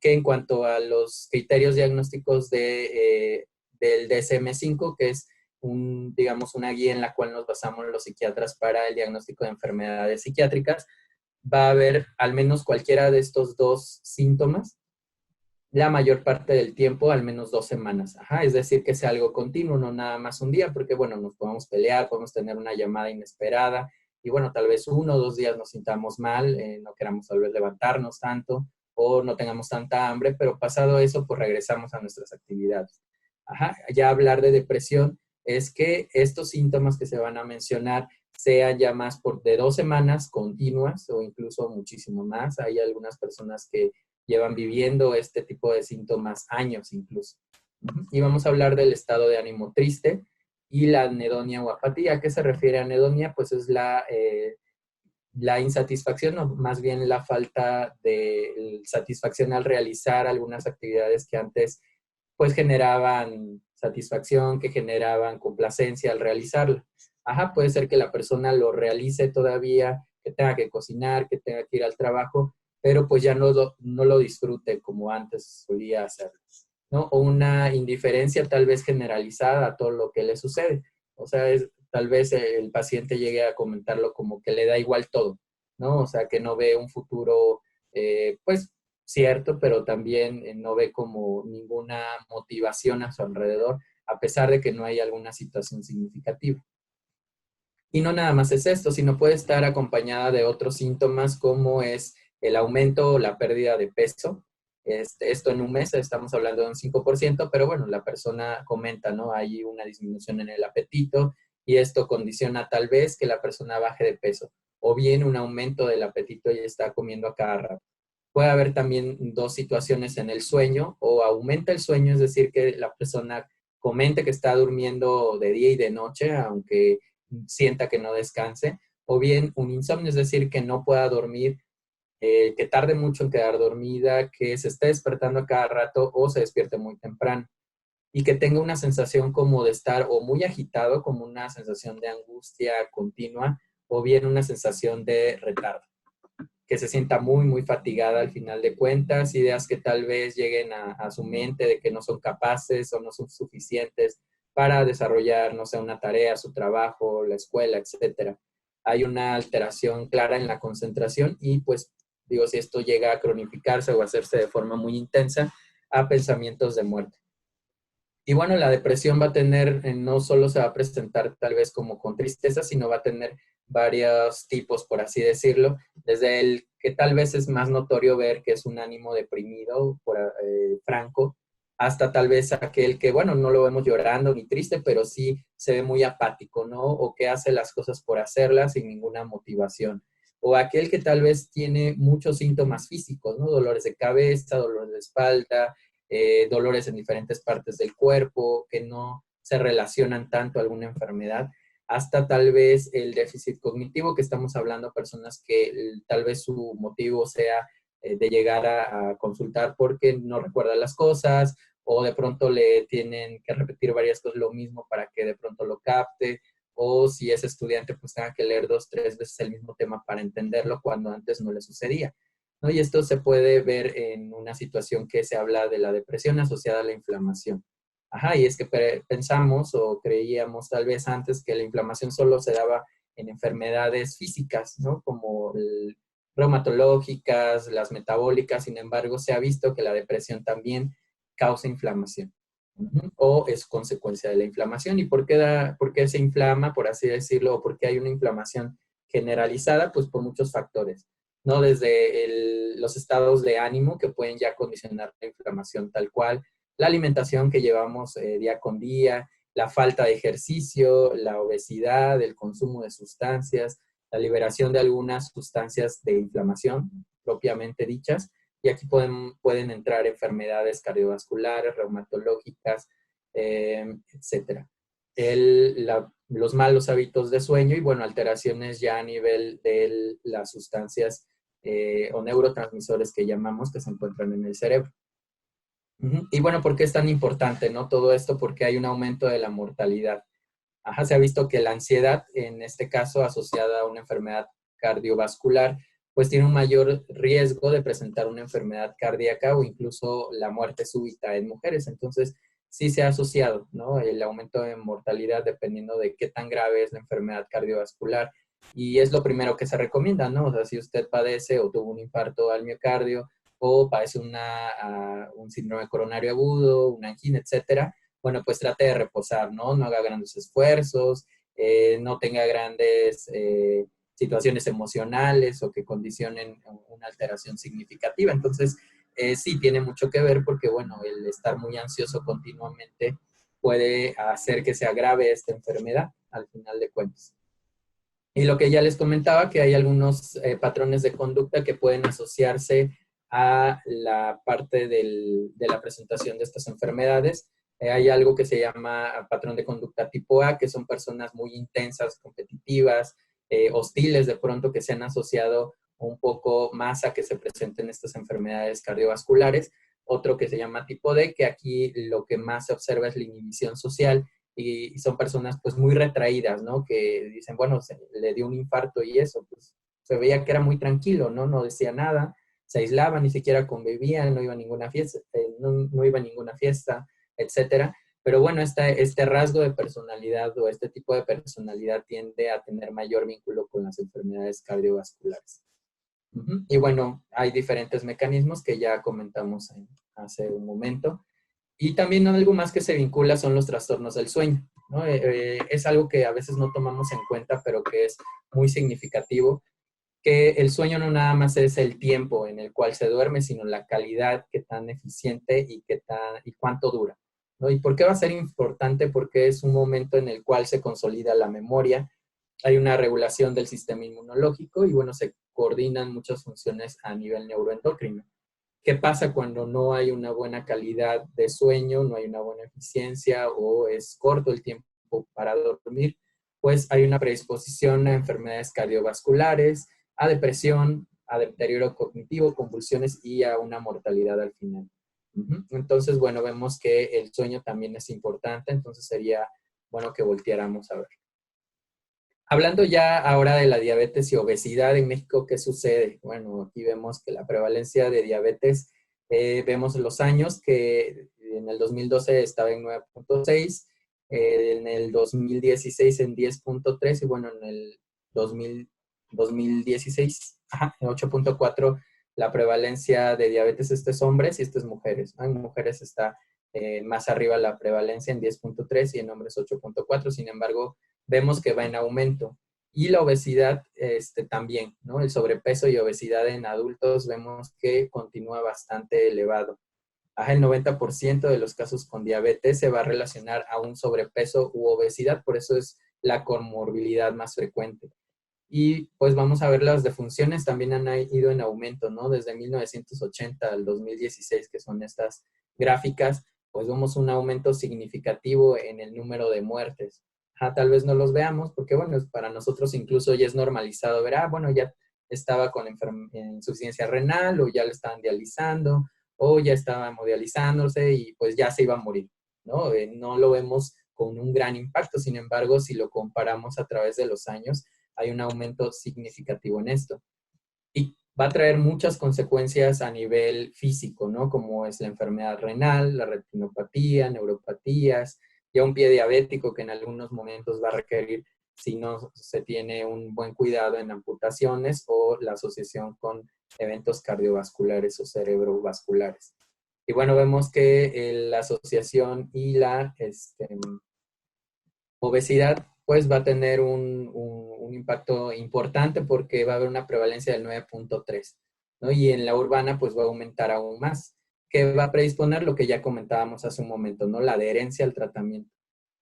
Speaker 2: que en cuanto a los criterios diagnósticos del DSM-5, que es digamos, una guía en la cual nos basamos los psiquiatras para el diagnóstico de enfermedades psiquiátricas, va a haber al menos cualquiera de estos dos síntomas la mayor parte del tiempo, al menos 2 semanas. Ajá, es decir, que sea algo continuo, no nada más un día, porque bueno, nos podemos pelear, podemos tener una llamada inesperada y bueno, tal vez 1 o 2 días nos sintamos mal, no queramos tal vez levantarnos tanto o no tengamos tanta hambre, pero pasado eso, pues regresamos a nuestras actividades. Ajá, ya hablar de depresión es que estos síntomas que se van a mencionar sean ya más de 2 semanas continuas o incluso muchísimo más. Hay algunas personas que llevan viviendo este tipo de síntomas años incluso. Y vamos a hablar del estado de ánimo triste y la anedonia o apatía. ¿A qué se refiere a anedonia? Pues es la insatisfacción o más bien la falta de satisfacción al realizar algunas actividades que antes pues generaban satisfacción, que generaban complacencia al realizarla. Ajá, puede ser que la persona lo realice todavía, que tenga que cocinar, que tenga que ir al trabajo, pero pues ya no lo disfrute como antes solía hacerlo, ¿no? O una indiferencia tal vez generalizada a todo lo que le sucede. O sea, tal vez el paciente llegue a comentarlo como que le da igual todo, ¿no? O sea, que no ve un futuro, pues, cierto, pero también no ve como ninguna motivación a su alrededor, a pesar de que no hay alguna situación significativa. Y no nada más es esto, sino puede estar acompañada de otros síntomas como es el aumento o la pérdida de peso. Esto en un mes estamos hablando de un 5%, pero bueno, la persona comenta, ¿no? Hay una disminución en el apetito y esto condiciona tal vez que la persona baje de peso o bien un aumento del apetito y está comiendo a cada rato. Puede haber también dos situaciones en el sueño, o aumenta el sueño, es decir, que la persona comente que está durmiendo de día y de noche, aunque sienta que no descanse, o bien un insomnio, es decir, que no pueda dormir, que tarde mucho en quedar dormida, que se esté despertando a cada rato o se despierte muy temprano y que tenga una sensación como de estar o muy agitado, como una sensación de angustia continua, o bien una sensación de retardo, que se sienta muy, muy fatigada al final de cuentas, ideas que tal vez lleguen a su mente de que no son capaces o no son suficientes para desarrollar, no sé, una tarea, su trabajo, la escuela, etcétera. Hay una alteración clara en la concentración y pues digo, si esto llega a cronificarse o a hacerse de forma muy intensa, a pensamientos de muerte. Y bueno, la depresión va a tener, no solo se va a presentar tal vez como con tristeza, sino va a tener varios tipos, por así decirlo, desde el que tal vez es más notorio ver que es un ánimo deprimido, franco, hasta tal vez aquel que, bueno, no lo vemos llorando ni triste, pero sí se ve muy apático, ¿no? O que hace las cosas por hacerlas sin ninguna motivación. O aquel que tal vez tiene muchos síntomas físicos, ¿no? Dolores de cabeza, dolores de espalda, dolores en diferentes partes del cuerpo que no se relacionan tanto a alguna enfermedad, hasta tal vez el déficit cognitivo, que estamos hablando personas que tal vez su motivo sea de llegar a consultar porque no recuerda las cosas o de pronto le tienen que repetir varias cosas lo mismo para que de pronto lo capte, o si es estudiante pues tenga que leer 2, 3 veces el mismo tema para entenderlo cuando antes no le sucedía, ¿no? Y esto se puede ver en una situación que se habla de la depresión asociada a la inflamación. Ajá, y es que pensamos o creíamos tal vez antes que la inflamación solo se daba en enfermedades físicas, ¿no? Como reumatológicas, las metabólicas. Sin embargo, se ha visto que la depresión también causa inflamación. O es consecuencia de la inflamación. ¿Y por qué se inflama, por así decirlo, o por qué hay una inflamación generalizada? Pues por muchos factores, ¿no? Desde los estados de ánimo que pueden ya condicionar la inflamación tal cual, la alimentación que llevamos día con día, la falta de ejercicio, la obesidad, el consumo de sustancias, la liberación de algunas sustancias de inflamación propiamente dichas. Y aquí pueden entrar enfermedades cardiovasculares, reumatológicas, etcétera. Los malos hábitos de sueño y, bueno, alteraciones ya a nivel de las sustancias o neurotransmisores que llamamos que se encuentran en el cerebro. Y bueno, ¿por qué es tan importante, no? Todo esto porque hay un aumento de la mortalidad. Ajá, se ha visto que la ansiedad, en este caso asociada a una enfermedad cardiovascular, pues tiene un mayor riesgo de presentar una enfermedad cardíaca o incluso la muerte súbita en mujeres. Entonces, sí se ha asociado, ¿no? El aumento de mortalidad dependiendo de qué tan grave es la enfermedad cardiovascular. Y es lo primero que se recomienda, ¿no? O sea, si usted padece o tuvo un infarto al miocardio o padece un síndrome coronario agudo, una angina, etcétera, bueno, pues trate de reposar, ¿no? No haga grandes esfuerzos, no tenga grandes situaciones emocionales o que condicionen una alteración significativa. Entonces, sí tiene mucho que ver porque, bueno, el estar muy ansioso continuamente puede hacer que se agrave esta enfermedad al final de cuentas. Y lo que ya les comentaba, que hay algunos patrones de conducta que pueden asociarse a la parte de la presentación de estas enfermedades. Hay algo que se llama patrón de conducta tipo A, que son personas muy intensas, competitivas, hostiles de pronto, que se han asociado un poco más a que se presenten estas enfermedades cardiovasculares. Otro que se llama tipo D, que aquí lo que más se observa es la inhibición social y son personas pues muy retraídas, ¿no? Que dicen, bueno, le dio un infarto y eso, pues se veía que era muy tranquilo, ¿no? No decía nada, se aislaba, ni siquiera convivía, no iba a ninguna fiesta, no iba a ninguna fiesta, etcétera. Pero bueno, este rasgo de personalidad o este tipo de personalidad tiende a tener mayor vínculo con las enfermedades cardiovasculares. Y bueno, hay diferentes mecanismos que ya comentamos hace un momento. Y también algo más que se vincula son los trastornos del sueño, ¿no? Es algo que a veces no tomamos en cuenta, pero que es muy significativo, que el sueño no nada más es el tiempo en el cual se duerme, sino la calidad, qué tan eficiente y cuánto dura, ¿no? ¿Y por qué va a ser importante? Porque es un momento en el cual se consolida la memoria, hay una regulación del sistema inmunológico y, bueno, se coordinan muchas funciones a nivel neuroendocrino. ¿Qué pasa cuando no hay una buena calidad de sueño, no hay una buena eficiencia o es corto el tiempo para dormir? Pues hay una predisposición a enfermedades cardiovasculares, a depresión, a deterioro cognitivo, convulsiones y a una mortalidad al final. Entonces, bueno, vemos que el sueño también es importante, entonces sería bueno que volteáramos a ver. Hablando ya ahora de la diabetes y obesidad en México, ¿qué sucede? Bueno, aquí vemos que la prevalencia de diabetes, vemos los años que en el 2012 estaba en 9.6, en el 2016 en 10.3 y bueno, en el 2016, en 8.4 la prevalencia de diabetes, este es hombres y este es mujeres, ¿no? En mujeres está más arriba la prevalencia en 10.3 y en hombres 8.4, sin embargo, vemos que va en aumento. Y la obesidad también, ¿no? El sobrepeso y obesidad en adultos vemos que continúa bastante elevado. El 90% de los casos con diabetes se va a relacionar a un sobrepeso u obesidad, por eso es la comorbilidad más frecuente. Y pues vamos a ver las defunciones también han ido en aumento, ¿no? Desde 1980 al 2016, que son estas gráficas, pues vemos un aumento significativo en el número de muertes. Tal vez no los veamos porque, bueno, para nosotros incluso ya es normalizado ver, bueno, ya estaba con insuficiencia renal o ya lo estaban dializando o ya estaba hemodializándose y pues ya se iba a morir, ¿no? No lo vemos con un gran impacto, sin embargo, si lo comparamos a través de los años, hay un aumento significativo en esto. Y va a traer muchas consecuencias a nivel físico, ¿no? Como es la enfermedad renal, la retinopatía, neuropatías, ya un pie diabético que en algunos momentos va a requerir, si no se tiene un buen cuidado en amputaciones o la asociación con eventos cardiovasculares o cerebrovasculares. Y bueno, vemos que la asociación y la obesidad pues va a tener un impacto importante porque va a haber una prevalencia del 9.3, ¿no? Y en la urbana pues va a aumentar aún más, que va a predisponer lo que ya comentábamos hace un momento, ¿no? La adherencia al tratamiento.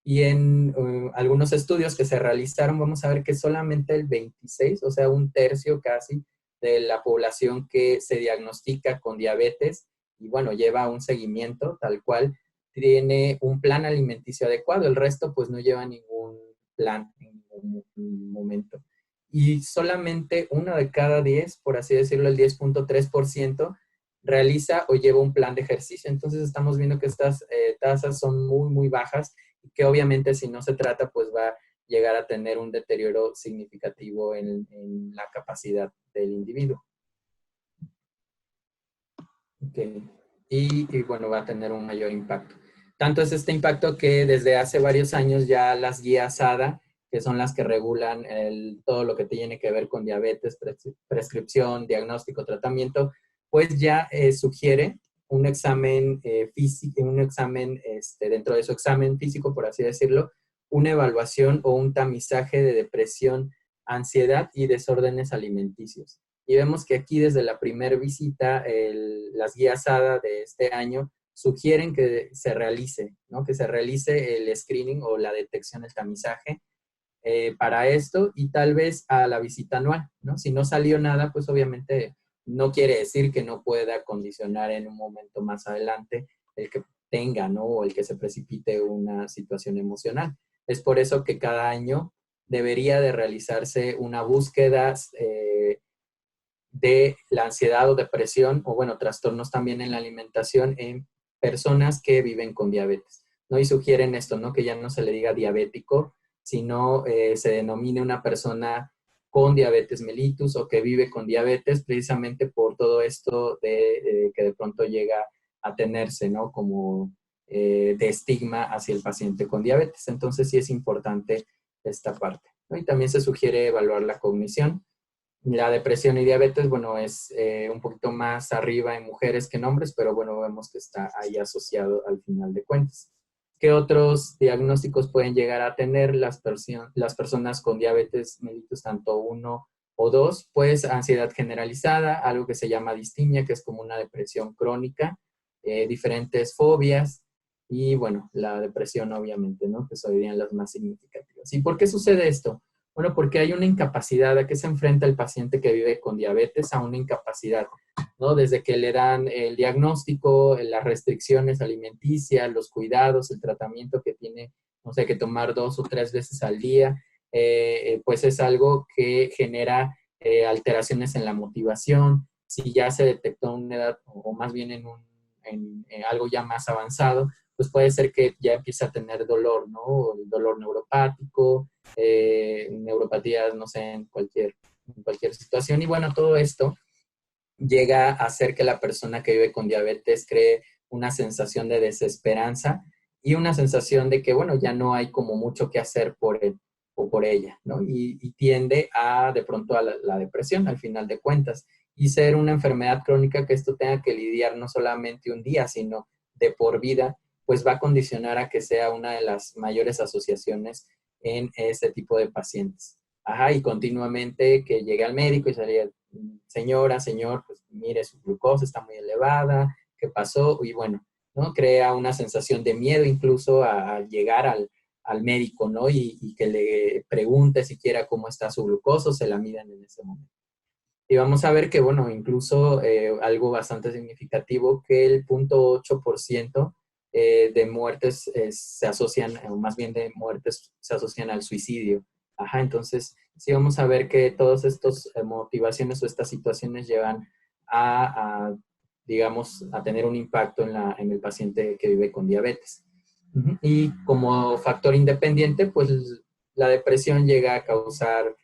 Speaker 2: Y en algunos estudios que se realizaron, vamos a ver que solamente el 26, o sea, un tercio casi de la población que se diagnostica con diabetes y bueno, lleva un seguimiento tal cual, tiene un plan alimenticio adecuado. El resto pues no lleva ningún plan en ningún momento. Y solamente 1 de cada 10, por así decirlo, el 10.3%, realiza o lleva un plan de ejercicio. Entonces estamos viendo que estas tasas son muy, muy bajas y que obviamente si no se trata, pues va a llegar a tener un deterioro significativo en la capacidad del individuo. Okay. Y bueno, va a tener un mayor impacto. Tanto es este impacto que desde hace varios años ya las guías ADA, que son las que regulan todo lo que tiene que ver con diabetes, prescripción, diagnóstico, tratamiento, pues ya sugiere un examen físico, un examen dentro de su examen físico, por así decirlo, una evaluación o un tamizaje de depresión, ansiedad y desórdenes alimenticios. Y vemos que aquí desde la primera visita, las guías ADA de este año sugieren que se realice, ¿no? Que se realice el screening o la detección, el tamizaje para esto y tal vez a la visita anual, ¿no? Si no salió nada, pues obviamente no quiere decir que no pueda condicionar en un momento más adelante el que tenga, ¿no? O el que se precipite una situación emocional. Es por eso que cada año debería de realizarse una búsqueda de la ansiedad o depresión, o bueno, trastornos también en la alimentación en personas que viven con diabetes, ¿no? Y sugieren esto, ¿no? Que ya no se le diga diabético, sino se denomine una persona con diabetes mellitus o que vive con diabetes precisamente por todo esto de que de pronto llega a tenerse, ¿no? Como de estigma hacia el paciente con diabetes. Entonces sí es importante esta parte, ¿no? Y también se sugiere evaluar la cognición. La depresión y diabetes, bueno, es un poquito más arriba en mujeres que en hombres, pero bueno, vemos que está ahí asociado al final de cuentas. ¿Qué otros diagnósticos pueden llegar a tener las personas con diabetes mellitus tanto 1 o 2? Pues ansiedad generalizada, algo que se llama distimia, que es como una depresión crónica, diferentes fobias y bueno, la depresión obviamente, ¿no? Que serían las más significativas. ¿Y por qué sucede esto? Bueno, porque hay una incapacidad. ¿A qué se enfrenta el paciente que vive con diabetes? A una incapacidad, ¿no? Desde que le dan el diagnóstico, las restricciones alimenticias, los cuidados, el tratamiento que tiene, no sé, que tomar 2 o 3 veces al día, pues es algo que genera alteraciones en la motivación. Si ya se detectó en una edad, o más bien en algo ya más avanzado, pues puede ser que ya empiece a tener dolor, ¿no? El dolor neuropático, neuropatías, no sé, en cualquier situación. Y bueno, todo esto llega a hacer que la persona que vive con diabetes cree una sensación de desesperanza y una sensación de que, bueno, ya no hay como mucho que hacer por él o por ella, ¿no? Y tiende a, de pronto, a la depresión, al final de cuentas, y ser una enfermedad crónica que esto tenga que lidiar no solamente un día, sino de por vida, pues va a condicionar a que sea una de las mayores asociaciones en este tipo de pacientes. Ajá, y continuamente que llegue al médico y salga, señora, señor, pues mire, su glucosa está muy elevada, ¿qué pasó? Y bueno, ¿no? Crea una sensación de miedo incluso a llegar al médico, ¿no? Y que le pregunte siquiera cómo está su glucosa o se la midan en ese momento. Y vamos a ver que, bueno, incluso algo bastante significativo, que el 0.8% de muertes se asocian, o más bien de muertes se asocian al suicidio. Ajá, entonces sí vamos a ver que todas estas motivaciones o estas situaciones llevan digamos, a tener un impacto en el paciente que vive con diabetes. Y como factor independiente, pues la depresión llega a causar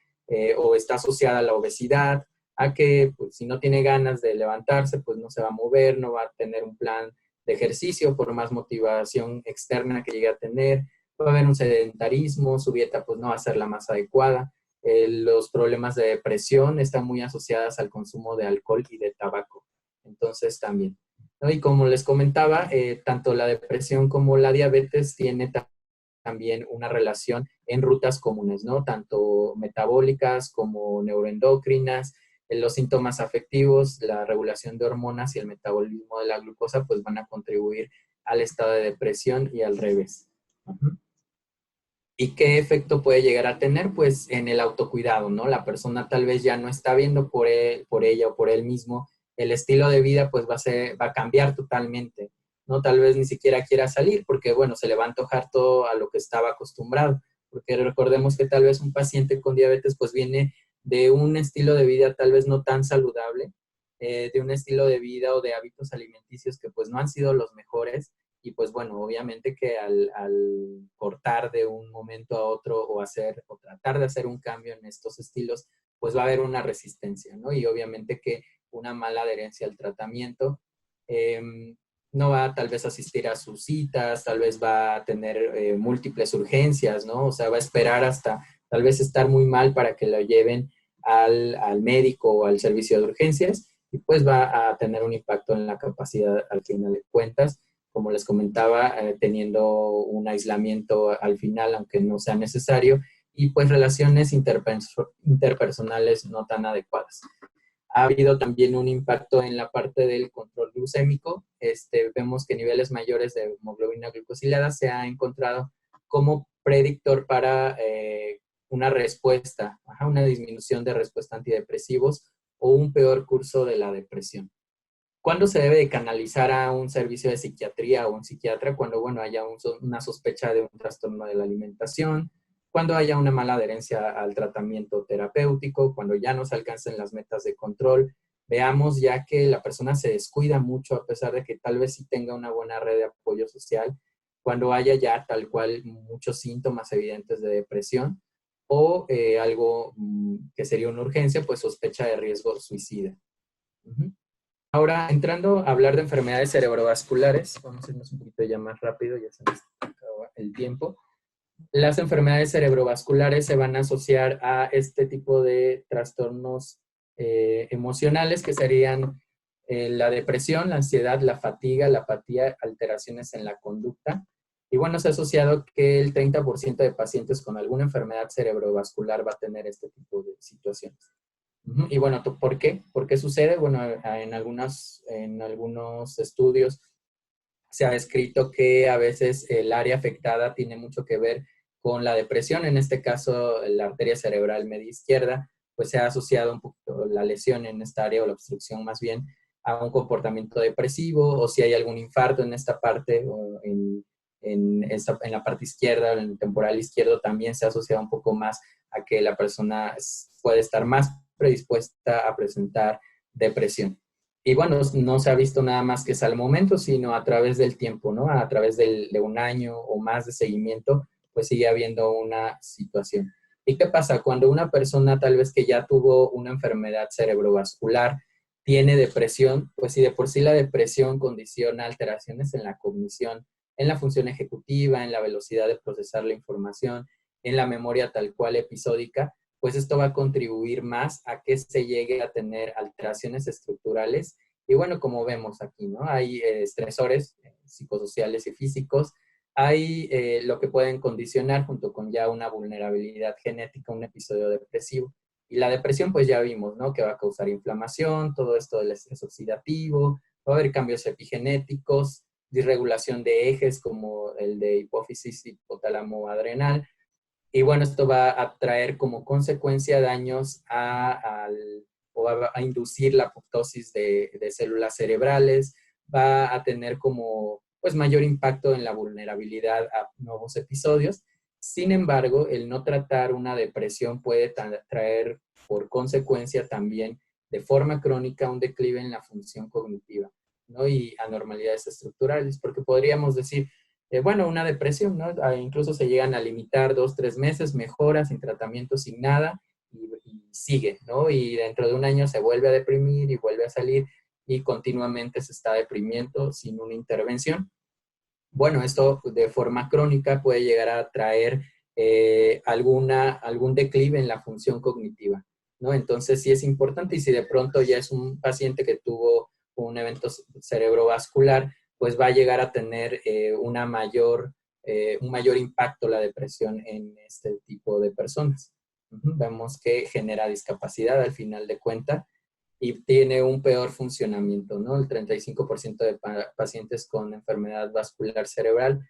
Speaker 2: o está asociada a la obesidad, a que pues, si no tiene ganas de levantarse, pues no se va a mover, no va a tener un plan de ejercicio por más motivación externa que llegue a tener, va a haber un sedentarismo, su dieta pues no va a ser la más adecuada. Los problemas de depresión están muy asociados al consumo de alcohol y de tabaco. Entonces también, ¿no? Y como les comentaba, tanto la depresión como la diabetes tiene también una relación en rutas comunes, ¿no? Tanto metabólicas como neuroendocrinas. Los síntomas afectivos, la regulación de hormonas y el metabolismo de la glucosa, pues van a contribuir al estado de depresión y al revés. Uh-huh. ¿Y qué efecto puede llegar a tener? Pues en el autocuidado, ¿no? La persona tal vez ya no está viendo por él, por ella o por él mismo. El estilo de vida pues va a cambiar totalmente, ¿no? Tal vez ni siquiera quiera salir porque, bueno, se le va a antojar todo a lo que estaba acostumbrado. Porque recordemos que tal vez un paciente con diabetes pues viene de un estilo de vida tal vez no tan saludable, de un estilo de vida o de hábitos alimenticios que pues no han sido los mejores y pues bueno, obviamente que al cortar de un momento a otro o tratar de hacer un cambio en estos estilos, pues va a haber una resistencia, ¿no? Y obviamente que una mala adherencia al tratamiento, no va a tal vez asistir a sus citas, tal vez va a tener múltiples urgencias, ¿no? O sea, va a esperar hasta tal vez estar muy mal para que lo lleven al médico o al servicio de urgencias y pues va a tener un impacto en la capacidad al final de cuentas, como les comentaba, teniendo un aislamiento al final, aunque no sea necesario, y pues relaciones interpersonales no tan adecuadas. Ha habido también un impacto en la parte del control glucémico. Vemos que niveles mayores de hemoglobina glucosilada se ha encontrado como predictor para una respuesta, una disminución de respuesta a antidepresivos o un peor curso de la depresión. ¿Cuándo se debe de canalizar a un servicio de psiquiatría o un psiquiatra? Cuando, bueno, haya una sospecha de un trastorno de la alimentación, cuando haya una mala adherencia al tratamiento terapéutico, cuando ya no se alcancen las metas de control. Veamos ya que la persona se descuida mucho a pesar de que tal vez sí tenga una buena red de apoyo social, cuando haya ya tal cual muchos síntomas evidentes de depresión o algo que sería una urgencia, pues sospecha de riesgo suicida. Uh-huh. Ahora, entrando a hablar de enfermedades cerebrovasculares, vamos a irnos un poquito ya más rápido, ya se nos acaba el tiempo. Las enfermedades cerebrovasculares se van a asociar a este tipo de trastornos emocionales que serían la depresión, la ansiedad, la fatiga, la apatía, alteraciones en la conducta. Y bueno, se ha asociado que el 30% de pacientes con alguna enfermedad cerebrovascular va a tener este tipo de situaciones. Y bueno, ¿por qué? ¿Por qué sucede? Bueno, en algunos estudios se ha descrito que a veces el área afectada tiene mucho que ver con la depresión, en este caso la arteria cerebral media izquierda, pues se ha asociado un poquito la lesión en esta área o la obstrucción más bien a un comportamiento depresivo, o si hay algún infarto en esta parte o en la parte izquierda, en el temporal izquierdo, también se ha asociado un poco más a que la persona puede estar más predispuesta a presentar depresión. Y bueno, no se ha visto nada más que es al momento, sino a través del tiempo, ¿no? A través de un año o más de seguimiento, pues sigue habiendo una situación. ¿Y qué pasa? Cuando una persona tal vez que ya tuvo una enfermedad cerebrovascular tiene depresión, pues si de por sí la depresión condiciona alteraciones en la cognición, en la función ejecutiva, en la velocidad de procesar la información, en la memoria tal cual episódica, pues esto va a contribuir más a que se llegue a tener alteraciones estructurales. Y bueno, como vemos aquí, ¿no? Hay estresores psicosociales y físicos, hay lo que pueden condicionar junto con ya una vulnerabilidad genética, un episodio depresivo. Y la depresión, pues ya vimos, ¿no? Que va a causar inflamación, todo esto del estrés oxidativo, va a haber cambios epigenéticos, disregulación de ejes como el de hipófisis hipotálamo adrenal. Y bueno, esto va a traer como consecuencia daños o va a inducir la apoptosis de células cerebrales, va a tener como pues mayor impacto en la vulnerabilidad a nuevos episodios. Sin embargo, el no tratar una depresión puede traer por consecuencia también de forma crónica un declive en la función cognitiva, ¿no? Y anormalidades estructurales, porque podríamos decir, bueno, una depresión, ¿no? Incluso se llegan a limitar 2, 3 meses, mejora sin tratamiento, sin nada, y sigue, ¿no? Y dentro de un año se vuelve a deprimir y vuelve a salir y continuamente se está deprimiendo sin una intervención. Bueno, esto de forma crónica puede llegar a traer algún declive en la función cognitiva, ¿no? Entonces sí es importante, y si de pronto ya es un paciente que tuvo un evento cerebrovascular, pues va a llegar a tener un mayor impacto la depresión en este tipo de personas. Vemos que genera discapacidad al final de cuentas y tiene un peor funcionamiento, ¿no? El 35% de pacientes con enfermedad vascular cerebral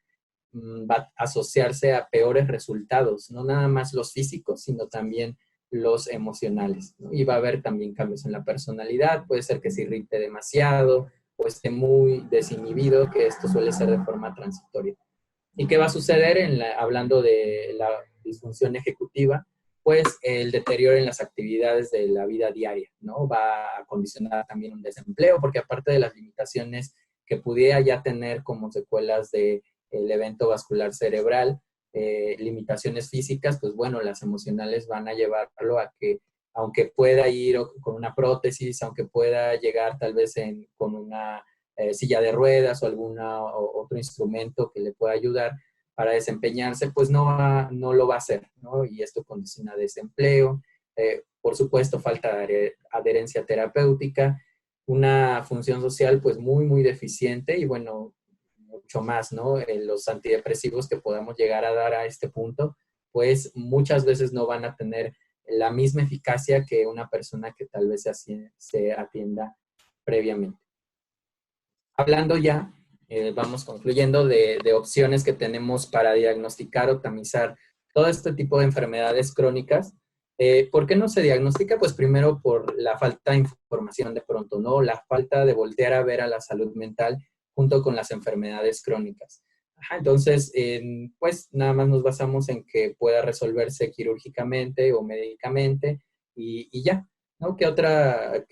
Speaker 2: va a asociarse a peores resultados, no nada más los físicos, sino también los emocionales, ¿no? Y va a haber también cambios en la personalidad, puede ser que se irrite demasiado o esté muy desinhibido, que esto suele ser de forma transitoria. ¿Y qué va a suceder hablando de la disfunción ejecutiva? Pues el deterioro en las actividades de la vida diaria, ¿no? Va a condicionar también un desempleo, porque aparte de las limitaciones que pudiera ya tener como secuelas del evento vascular cerebral, limitaciones físicas, pues bueno, las emocionales van a llevarlo a que, aunque pueda ir con una prótesis, aunque pueda llegar tal vez con una silla de ruedas o otro instrumento que le pueda ayudar para desempeñarse, pues no lo va a hacer, ¿no? Y esto condiciona desempleo, por supuesto, falta de adherencia terapéutica, una función social pues muy, muy deficiente y bueno, mucho más, ¿no? Los antidepresivos que podamos llegar a dar a este punto, pues muchas veces no van a tener la misma eficacia que una persona que tal vez se atienda previamente. Hablando ya, vamos concluyendo de opciones que tenemos para diagnosticar o tamizar todo este tipo de enfermedades crónicas. ¿Por qué no se diagnostica? Pues primero por la falta de información de pronto, ¿no? La falta de voltear a ver a la salud mental junto con las enfermedades crónicas. Ajá, entonces, pues nada más nos basamos en que pueda resolverse quirúrgicamente o médicamente y ya. ¿No? ¿Qué otra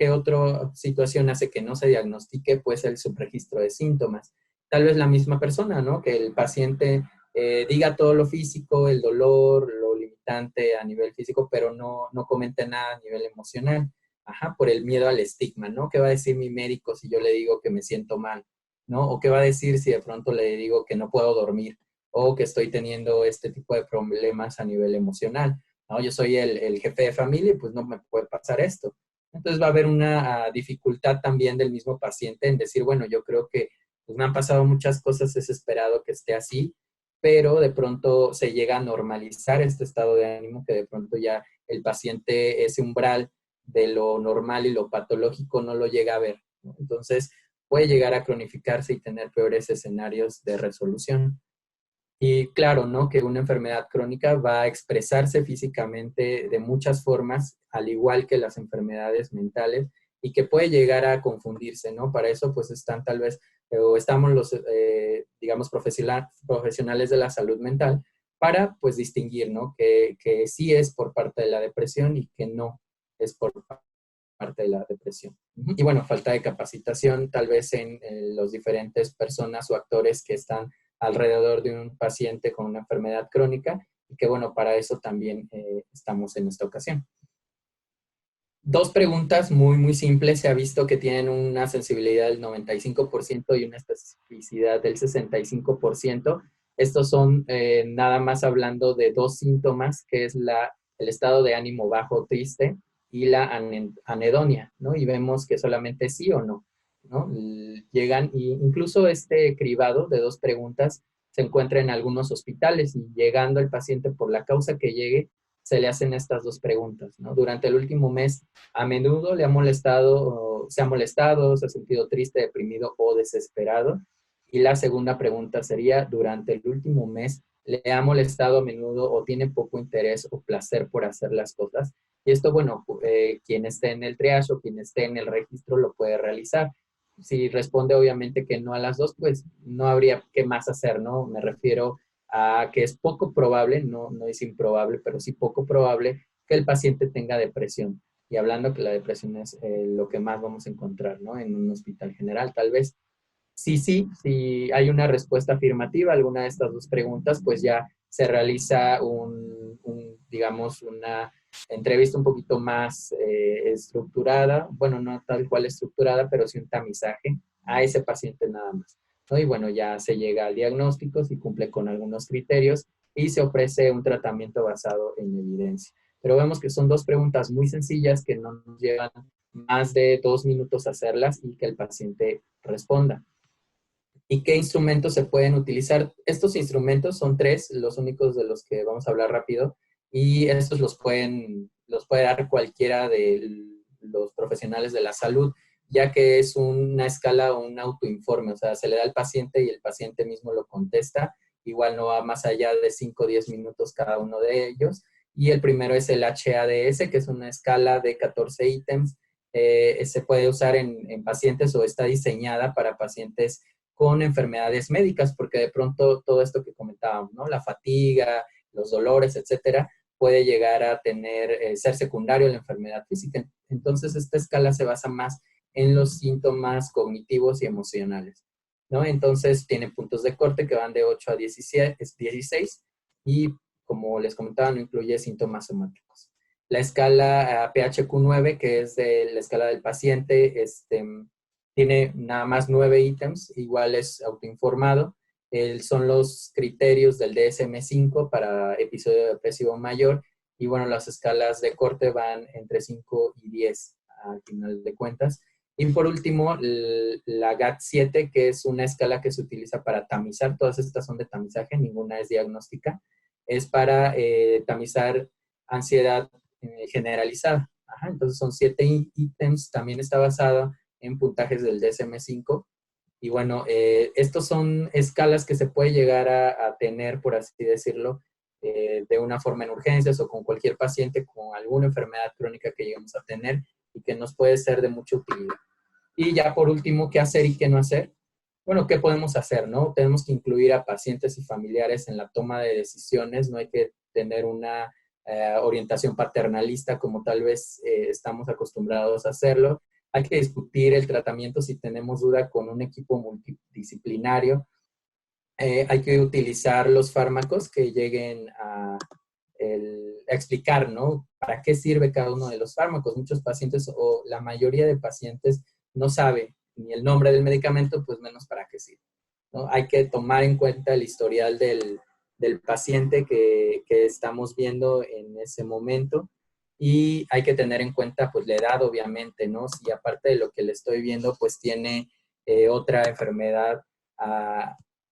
Speaker 2: situación hace que no se diagnostique? Pues el subregistro de síntomas. Tal vez la misma persona, ¿no? Que el paciente diga todo lo físico, el dolor, lo limitante a nivel físico, pero no comente nada a nivel emocional. Ajá, por el miedo al estigma, ¿no? ¿Qué va a decir mi médico si yo le digo que me siento mal? ¿No? ¿O qué va a decir si de pronto le digo que no puedo dormir o que estoy teniendo este tipo de problemas a nivel emocional? ¿No? Yo soy el jefe de familia y pues no me puede pasar esto. Entonces va a haber una dificultad también del mismo paciente en decir, bueno, yo creo que pues me han pasado muchas cosas, es esperado que esté así, pero de pronto se llega a normalizar este estado de ánimo que de pronto ya el paciente ese umbral de lo normal y lo patológico no lo llega a ver, ¿no? Entonces puede llegar a cronificarse y tener peores escenarios de resolución. Y claro, ¿no? Que una enfermedad crónica va a expresarse físicamente de muchas formas, al igual que las enfermedades mentales, y que puede llegar a confundirse, ¿no? Para eso, pues, están tal vez, o estamos los, digamos, profesionales de la salud mental, para, pues, distinguir, ¿no? Que sí es por parte de la depresión y que no es por parte de la depresión. Y bueno, falta de capacitación tal vez en los diferentes personas o actores que están alrededor de un paciente con una enfermedad crónica y que bueno, para eso también estamos en esta ocasión. Dos preguntas muy simples. Se ha visto que tienen una sensibilidad del 95% y una especificidad del 65%. Estos son nada más hablando de dos síntomas, que es el estado de ánimo bajo o triste y la anedonia, ¿no? Y vemos que solamente sí o no, ¿no? Llegan, y incluso este cribado de dos preguntas se encuentra en algunos hospitales y llegando el paciente por la causa que llegue, se le hacen estas dos preguntas, ¿no? Durante el último mes, a menudo le ha molestado, se ha sentido triste, deprimido o desesperado. Y la segunda pregunta sería, durante el último mes, ¿le ha molestado a menudo o tiene poco interés o placer por hacer las cosas? Y esto, bueno, quien esté en el triage o quien esté en el registro lo puede realizar. Si responde obviamente que no a las dos, pues no habría qué más hacer, ¿no? Me refiero a que es poco probable, no es improbable, pero sí poco probable que el paciente tenga depresión. Y hablando que la depresión es lo que más vamos a encontrar, ¿no? En un hospital general, tal vez. Si hay una respuesta afirmativa a alguna de estas dos preguntas, pues ya se realiza digamos, una entrevista un poquito más estructurada, bueno, no tal cual estructurada, pero sí un tamizaje a ese paciente nada más, ¿no? Y bueno, ya se llega al diagnóstico, si cumple con algunos criterios y se ofrece un tratamiento basado en evidencia. Pero vemos que son dos preguntas muy sencillas que no nos llevan más de 2 minutos hacerlas y que el paciente responda. ¿Y qué instrumentos se pueden utilizar? Estos instrumentos son tres, los únicos de los que vamos a hablar rápido, y estos los puede dar cualquiera de los profesionales de la salud, ya que es una escala o un autoinforme, o sea, se le da al paciente y el paciente mismo lo contesta, igual no va más allá de 5 o 10 minutos cada uno de ellos, y el primero es el HADS, que es una escala de 14 ítems, se puede usar en pacientes o está diseñada para pacientes con enfermedades médicas, porque de pronto todo esto que comentábamos, ¿no? La fatiga, los dolores, etcétera, puede llegar a ser secundario a la enfermedad física. Entonces, esta escala se basa más en los síntomas cognitivos y emocionales, ¿no? Entonces, tiene puntos de corte que van de 8 a 16 y, como les comentaba, no incluye síntomas somáticos. La escala PHQ-9, que es de la escala del paciente, tiene nada más 9 ítems, igual es autoinformado. Son los criterios del DSM-5 para episodio depresivo mayor. Y bueno, las escalas de corte van entre 5 y 10 al final de cuentas. Y por último, la GAT-7, que es una escala que se utiliza para tamizar. Todas estas son de tamizaje, ninguna es diagnóstica. Es para tamizar ansiedad generalizada. Ajá, entonces son 7 ítems. También está basada en puntajes del DSM-5. Y bueno, estos son escalas que se puede llegar a tener, por así decirlo, de una forma en urgencias o con cualquier paciente con alguna enfermedad crónica que lleguemos a tener y que nos puede ser de mucha utilidad. Y ya por último, ¿qué hacer y qué no hacer? Bueno, ¿qué podemos hacer, no? Tenemos que incluir a pacientes y familiares en la toma de decisiones, no hay que tener una orientación paternalista como tal vez estamos acostumbrados a hacerlo. Hay que discutir el tratamiento si tenemos duda con un equipo multidisciplinario. Hay que utilizar los fármacos que lleguen a explicar, ¿no? ¿Para qué sirve cada uno de los fármacos? Muchos pacientes o la mayoría de pacientes no sabe ni el nombre del medicamento, pues menos para qué sirve, ¿no? Hay que tomar en cuenta el historial del paciente que estamos viendo en ese momento y hay que tener en cuenta pues la edad, obviamente, ¿no? Si aparte de lo que le estoy viendo, pues tiene otra enfermedad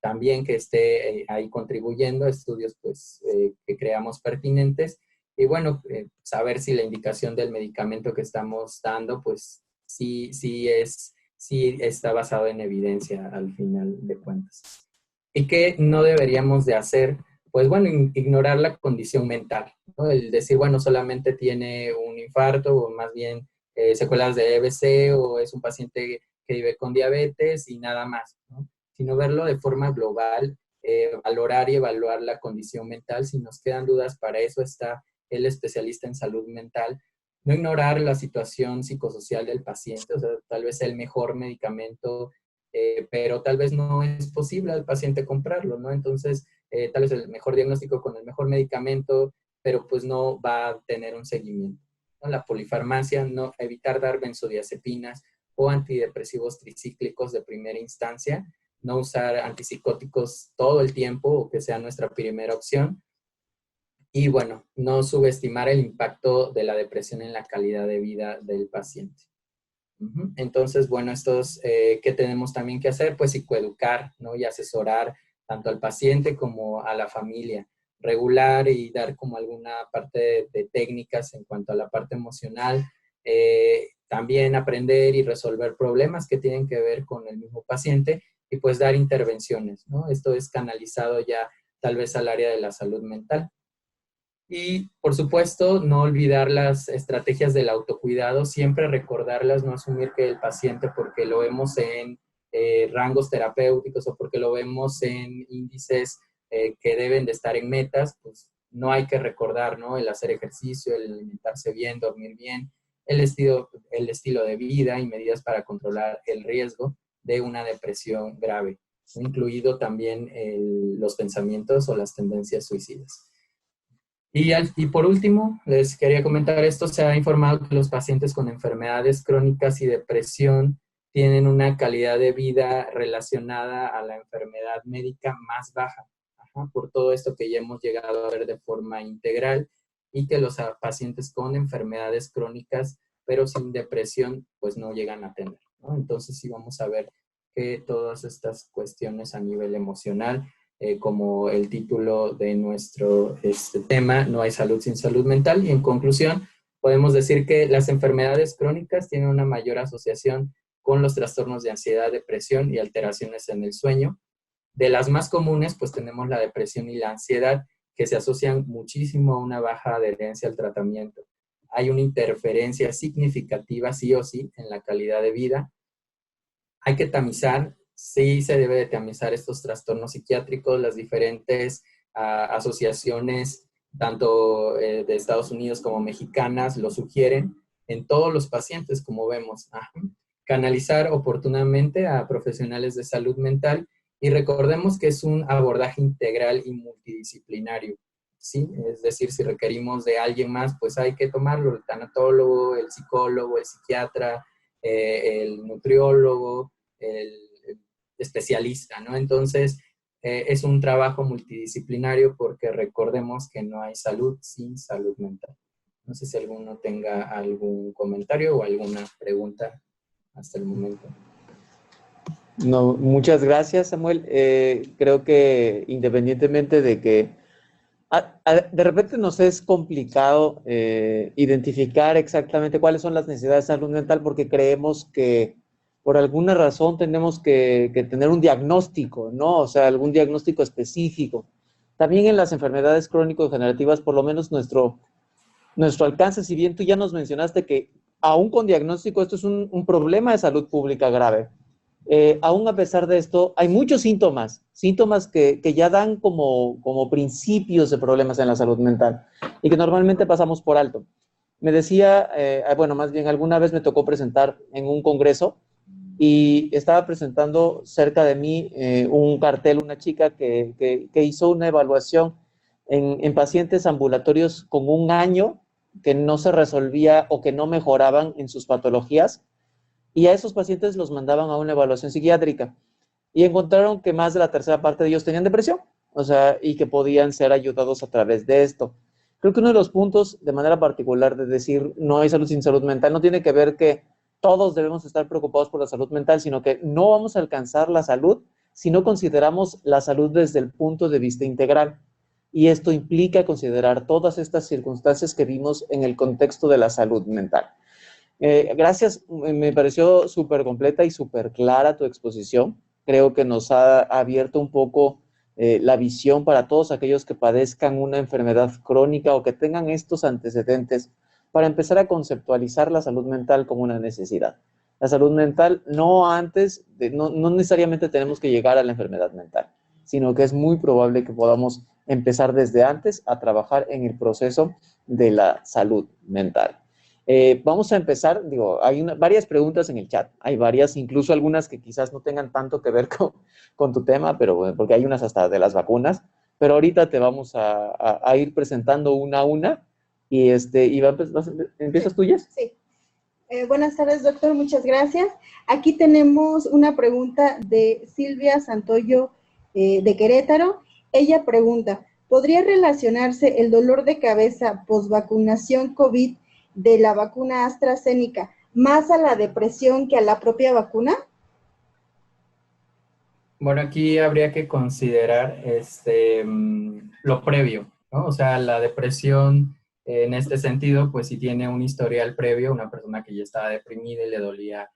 Speaker 2: también que esté ahí contribuyendo, estudios pues que creamos pertinentes y bueno, saber si la indicación del medicamento que estamos dando pues sí está basado en evidencia al final de cuentas. ¿Y qué no deberíamos de hacer? Pues bueno, ignorar la condición mental, ¿no? El decir, bueno, solamente tiene un infarto o más bien secuelas de EBC o es un paciente que vive con diabetes y nada más, ¿no? Sino verlo de forma global, valorar y evaluar la condición mental. Si nos quedan dudas, para eso está el especialista en salud mental. No ignorar la situación psicosocial del paciente, o sea, tal vez el mejor medicamento, pero tal vez no es posible al paciente comprarlo, ¿no? Entonces, tal vez el mejor diagnóstico con el mejor medicamento, pero pues no va a tener un seguimiento, ¿no? La polifarmacia, no, evitar dar benzodiazepinas o antidepresivos tricíclicos de primera instancia, no usar antipsicóticos todo el tiempo o que sea nuestra primera opción. Y bueno, no subestimar el impacto de la depresión en la calidad de vida del paciente. Entonces, bueno, ¿qué tenemos también que hacer? Pues psicoeducar, ¿no? Y asesorar tanto al paciente como a la familia. Regular y dar como alguna parte de técnicas en cuanto a la parte emocional. También aprender y resolver problemas que tienen que ver con el mismo paciente y pues dar intervenciones, ¿no? Esto es canalizado ya tal vez al área de la salud mental. Y, por supuesto, no olvidar las estrategias del autocuidado, siempre recordarlas, no asumir que el paciente, porque lo vemos en rangos terapéuticos o porque lo vemos en índices que deben de estar en metas, pues no hay que recordar, ¿no? El hacer ejercicio, el alimentarse bien, dormir bien, el estilo de vida y medidas para controlar el riesgo de una depresión grave, incluido también los pensamientos o las tendencias suicidas. Y por último, les quería comentar esto, se ha informado que los pacientes con enfermedades crónicas y depresión tienen una calidad de vida relacionada a la enfermedad médica más baja, por todo esto que ya hemos llegado a ver de forma integral, y que los pacientes con enfermedades crónicas pero sin depresión pues no llegan a tener, ¿no? Entonces sí vamos a ver que todas estas cuestiones a nivel emocional, como el título de nuestro tema, no hay salud sin salud mental. Y en conclusión, podemos decir que las enfermedades crónicas tienen una mayor asociación con los trastornos de ansiedad, depresión y alteraciones en el sueño. De las más comunes, pues tenemos la depresión y la ansiedad, que se asocian muchísimo a una baja adherencia al tratamiento. Hay una interferencia significativa, sí o sí, en la calidad de vida. Hay que tamizar, sí se debe de tamizar estos trastornos psiquiátricos, las diferentes asociaciones, tanto de Estados Unidos como mexicanas, lo sugieren en todos los pacientes, como vemos. Canalizar oportunamente a profesionales de salud mental y recordemos que es un abordaje integral y multidisciplinario, ¿sí? Es decir, si requerimos de alguien más, pues hay que tomarlo, el tanatólogo, el psicólogo, el psiquiatra, el nutriólogo, el especialista, ¿no? Entonces, es un trabajo multidisciplinario porque recordemos que no hay salud sin salud mental. No sé si alguno tenga algún comentario o alguna pregunta hasta el momento.
Speaker 1: No, muchas gracias, Samuel. Creo que independientemente de que de repente nos es complicado identificar exactamente cuáles son las necesidades de salud mental porque creemos que por alguna razón tenemos que tener un diagnóstico, ¿no? O sea, algún diagnóstico específico. También en las enfermedades crónico-degenerativas, por lo menos nuestro alcance, si bien tú ya nos mencionaste que aún con diagnóstico esto es un problema de salud pública grave. Aún a pesar de esto, hay muchos síntomas que ya dan como principios de problemas en la salud mental y que normalmente pasamos por alto. Me decía, bueno, más bien alguna vez me tocó presentar en un congreso y estaba presentando cerca de mí un cartel, una chica que hizo una evaluación en pacientes ambulatorios con un año que no se resolvía o que no mejoraban en sus patologías, y a esos pacientes los mandaban a una evaluación psiquiátrica y encontraron que más de la tercera parte de ellos tenían depresión, o sea, y que podían ser ayudados a través de esto. Creo que uno de los puntos, de manera particular, de decir no hay salud sin salud mental, no tiene que ver que todos debemos estar preocupados por la salud mental, sino que no vamos a alcanzar la salud si no consideramos la salud desde el punto de vista integral. Y esto implica considerar todas estas circunstancias que vimos en el contexto de la salud mental. Gracias, me pareció súper completa y súper clara tu exposición. Creo que nos ha abierto un poco la visión para todos aquellos que padezcan una enfermedad crónica o que tengan estos antecedentes, para empezar a conceptualizar la salud mental como una necesidad. La salud mental no necesariamente tenemos que llegar a la enfermedad mental, sino que es muy probable que podamos empezar desde antes a trabajar en el proceso de la salud mental. Vamos a empezar, hay varias preguntas en el chat, hay varias, incluso algunas que quizás no tengan tanto que ver con tu tema, pero bueno, porque hay unas hasta de las vacunas, pero ahorita te vamos a ir presentando una a una, y ¿empiezas tú, Jess?
Speaker 3: Sí. Buenas tardes, doctor, muchas gracias. Aquí tenemos una pregunta de Silvia Santoyo, de Querétaro. Ella pregunta, ¿podría relacionarse el dolor de cabeza posvacunación COVID de la vacuna AstraZeneca más a la depresión que a la propia vacuna?
Speaker 2: Bueno, aquí habría que considerar lo previo, ¿no? O sea, la depresión en este sentido, pues si tiene un historial previo, una persona que ya estaba deprimida y le dolía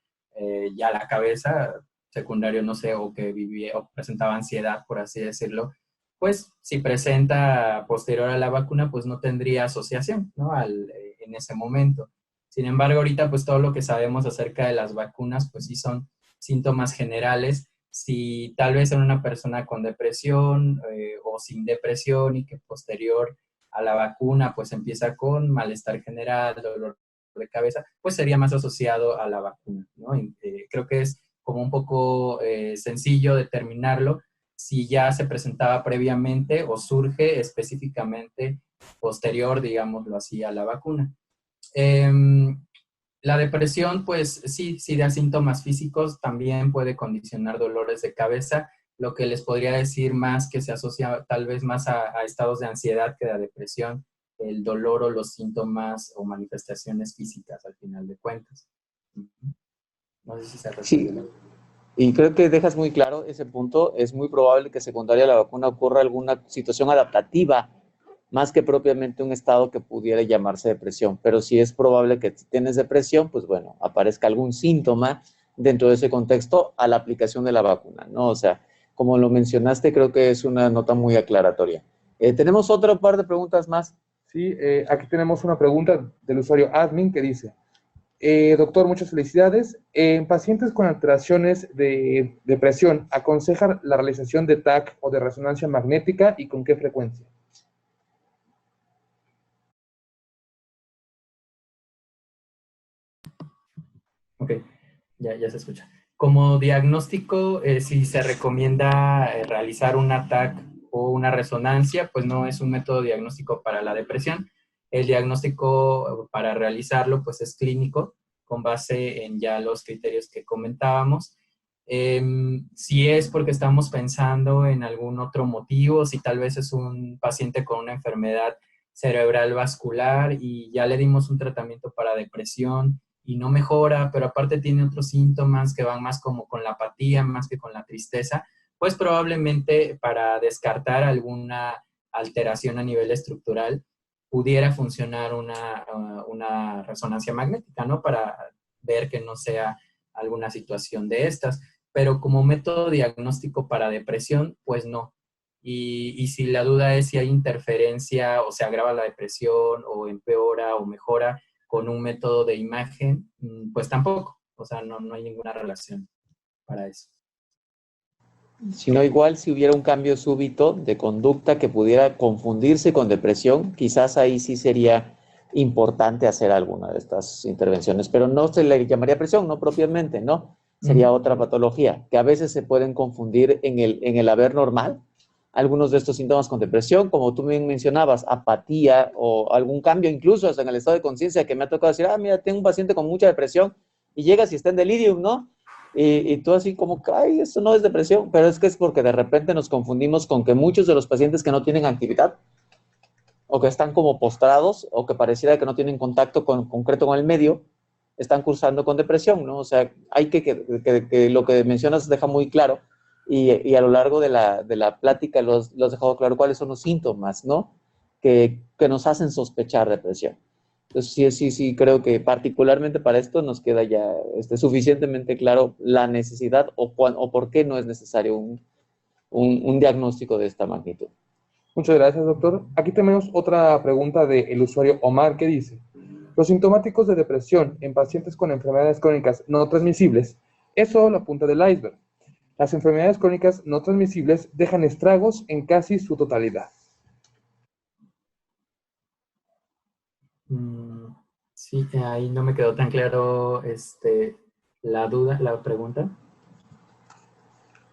Speaker 2: ya la cabeza, secundario, no sé, o que vivía o presentaba ansiedad, por así decirlo, pues si presenta posterior a la vacuna, pues no tendría asociación, ¿no? En ese momento. Sin embargo, ahorita pues todo lo que sabemos acerca de las vacunas, pues sí son síntomas generales. Si tal vez en una persona con depresión o sin depresión y que posterior a la vacuna pues empieza con malestar general, dolor de cabeza, pues sería más asociado a la vacuna, ¿no? Creo que es como un poco sencillo determinarlo si ya se presentaba previamente o surge específicamente posterior, digámoslo así, a la vacuna. La depresión, pues sí da síntomas físicos, también puede condicionar dolores de cabeza, lo que les podría decir más que se asocia tal vez más a estados de ansiedad que de depresión, el dolor o los síntomas o manifestaciones físicas al final de cuentas. No sé si se resuelve.
Speaker 1: Sí, y creo que dejas muy claro ese punto. Es muy probable que secundaria a la vacuna ocurra alguna situación adaptativa, más que propiamente un estado que pudiera llamarse depresión. Pero sí es probable que si tienes depresión, pues bueno, aparezca algún síntoma dentro de ese contexto a la aplicación de la vacuna, ¿no? O sea, como lo mencionaste, creo que es una nota muy aclaratoria. Tenemos otro par de preguntas más.
Speaker 4: Sí, aquí tenemos una pregunta del usuario admin que dice, doctor, muchas felicidades. En pacientes con alteraciones de depresión, ¿aconseja la realización de TAC o de resonancia magnética y con qué frecuencia?
Speaker 2: Ok, ya se escucha. Como diagnóstico, si se recomienda realizar un TAC o una resonancia, pues no es un método diagnóstico para la depresión. El diagnóstico para realizarlo, pues es clínico, con base en ya los criterios que comentábamos. Si es porque estamos pensando en algún otro motivo, si tal vez es un paciente con una enfermedad cerebral vascular y ya le dimos un tratamiento para depresión y no mejora, pero aparte tiene otros síntomas que van más como con la apatía, más que con la tristeza, pues probablemente para descartar alguna alteración a nivel estructural pudiera funcionar una resonancia magnética, ¿no? Para ver que no sea alguna situación de estas. Pero como método diagnóstico para depresión, pues no. Y si la duda es si hay interferencia o se agrava la depresión o empeora o mejora con un método de imagen, pues tampoco. O sea, no hay ninguna relación para eso.
Speaker 1: Sino igual si hubiera un cambio súbito de conducta que pudiera confundirse con depresión, quizás ahí sí sería importante hacer alguna de estas intervenciones, pero no se le llamaría depresión, no propiamente, ¿no? Sería otra patología, que a veces se pueden confundir en el haber normal, algunos de estos síntomas con depresión, como tú bien mencionabas, apatía o algún cambio incluso hasta en el estado de conciencia, que me ha tocado decir, mira, tengo un paciente con mucha depresión, y llegas y está en delirium, ¿no? Y tú así como, ay, eso no es depresión, pero es que es porque de repente nos confundimos con que muchos de los pacientes que no tienen actividad o que están como postrados o que pareciera que no tienen contacto concreto con el medio, están cursando con depresión, ¿no? O sea, hay que lo que mencionas deja muy claro y a lo largo de la plática lo has dejado claro cuáles son los síntomas, ¿no? Que nos hacen sospechar depresión. Entonces, sí, creo que particularmente para esto nos queda ya suficientemente claro la necesidad o por qué no es necesario un diagnóstico de esta magnitud.
Speaker 4: Muchas gracias, doctor. Aquí tenemos otra pregunta del usuario Omar que dice, los sintomáticos de depresión en pacientes con enfermedades crónicas no transmisibles es solo la punta del iceberg. Las enfermedades crónicas no transmisibles dejan estragos en casi su totalidad.
Speaker 2: Sí, ahí no me quedó tan claro la duda, la pregunta.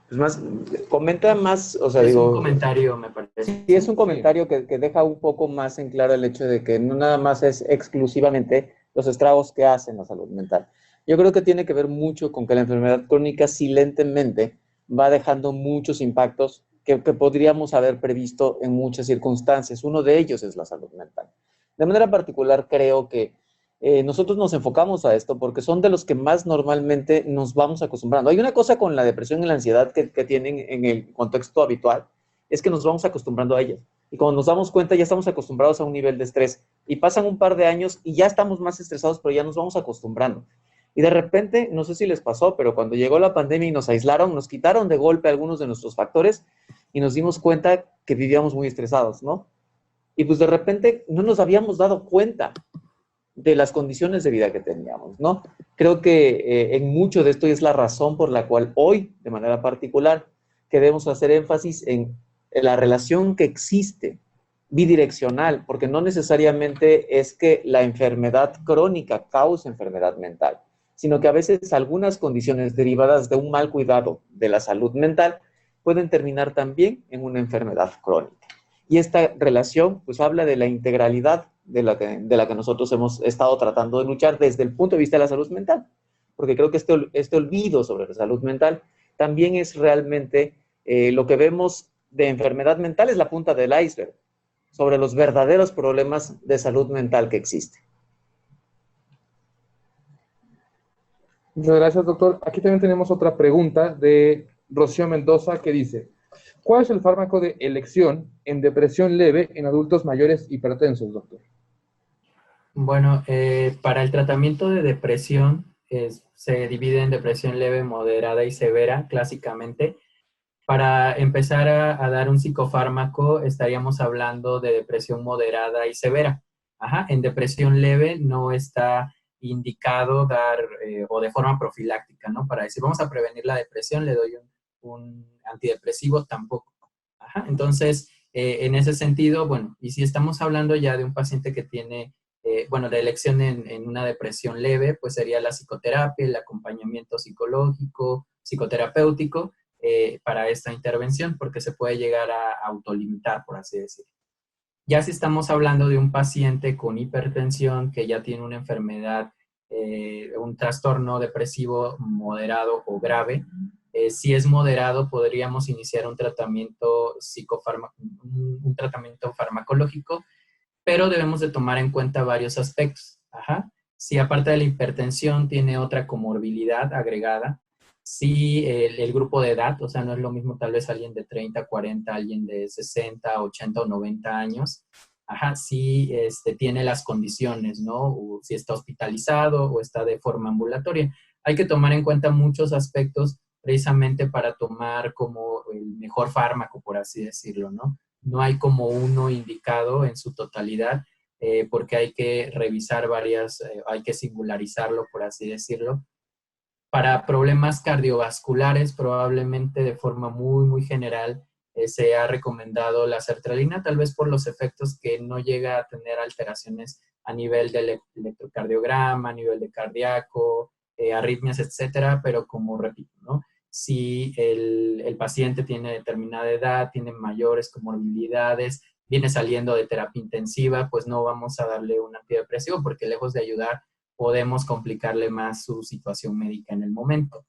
Speaker 1: Pues más, comenta más, o sea,
Speaker 2: Es
Speaker 1: digo...
Speaker 2: un comentario, me parece.
Speaker 1: Sí, es un comentario que deja un poco más en claro el hecho de que no nada más es exclusivamente los estragos que hacen la salud mental. Yo creo que tiene que ver mucho con que la enfermedad crónica silentemente va dejando muchos impactos que podríamos haber previsto en muchas circunstancias. Uno de ellos es la salud mental. De manera particular, creo que nosotros nos enfocamos a esto porque son de los que más normalmente nos vamos acostumbrando. Hay una cosa con la depresión y la ansiedad que tienen en el contexto habitual, es que nos vamos acostumbrando a ellas. Y cuando nos damos cuenta, ya estamos acostumbrados a un nivel de estrés. Y pasan un par de años y ya estamos más estresados, pero ya nos vamos acostumbrando. Y de repente, no sé si les pasó, pero cuando llegó la pandemia y nos aislaron, nos quitaron de golpe algunos de nuestros factores y nos dimos cuenta que vivíamos muy estresados, ¿no? Y pues de repente no nos habíamos dado cuenta de las condiciones de vida que teníamos, ¿no? Creo que en mucho de esto es la razón por la cual hoy, de manera particular, queremos hacer énfasis en la relación que existe bidireccional, porque no necesariamente es que la enfermedad crónica cause enfermedad mental, sino que a veces algunas condiciones derivadas de un mal cuidado de la salud mental pueden terminar también en una enfermedad crónica. Y esta relación pues habla de la integralidad de la que nosotros hemos estado tratando de luchar desde el punto de vista de la salud mental, porque creo que este olvido sobre la salud mental también es realmente lo que vemos de enfermedad mental es la punta del iceberg sobre los verdaderos problemas de salud mental que existen.
Speaker 4: Muchas gracias, doctor. Aquí también tenemos otra pregunta de Rocío Mendoza que dice, ¿cuál es el fármaco de elección en depresión leve en adultos mayores hipertensos, doctor?
Speaker 2: Bueno, para el tratamiento de depresión se divide en depresión leve, moderada y severa, clásicamente. Para empezar a dar un psicofármaco, estaríamos hablando de depresión moderada y severa. Ajá, en depresión leve no está indicado dar, o de forma profiláctica, ¿no? Para decir, vamos a prevenir la depresión, le doy un antidepresivo, tampoco. Ajá, entonces, en ese sentido, bueno, y si estamos hablando ya de un paciente que tiene, bueno, de elección en una depresión leve, pues sería la psicoterapia, el acompañamiento psicológico, psicoterapéutico, para esta intervención, porque se puede llegar a autolimitar, por así decirlo. Ya si estamos hablando de un paciente con hipertensión que ya tiene una enfermedad, un trastorno depresivo moderado o grave, si es moderado podríamos iniciar un tratamiento un tratamiento farmacológico, pero debemos de tomar en cuenta varios aspectos. Ajá. Si aparte de la hipertensión tiene otra comorbilidad agregada, si el grupo de edad, o sea, no es lo mismo tal vez alguien de 30, 40, alguien de 60, 80 o 90 años, ajá, si tiene las condiciones, ¿no? O si está hospitalizado o está de forma ambulatoria. Hay que tomar en cuenta muchos aspectos precisamente para tomar como el mejor fármaco, por así decirlo, ¿no? No hay como uno indicado en su totalidad, porque hay que revisar hay que singularizarlo, por así decirlo. Para problemas cardiovasculares, probablemente de forma muy, muy general, se ha recomendado la sertralina, tal vez por los efectos que no llega a tener alteraciones a nivel del electrocardiograma, a nivel de cardíaco, arritmias, etcétera, pero como repito, ¿no? Si el paciente tiene determinada edad, tiene mayores comorbilidades, viene saliendo de terapia intensiva, pues no vamos a darle un antidepresivo porque lejos de ayudar, podemos complicarle más su situación médica en el momento.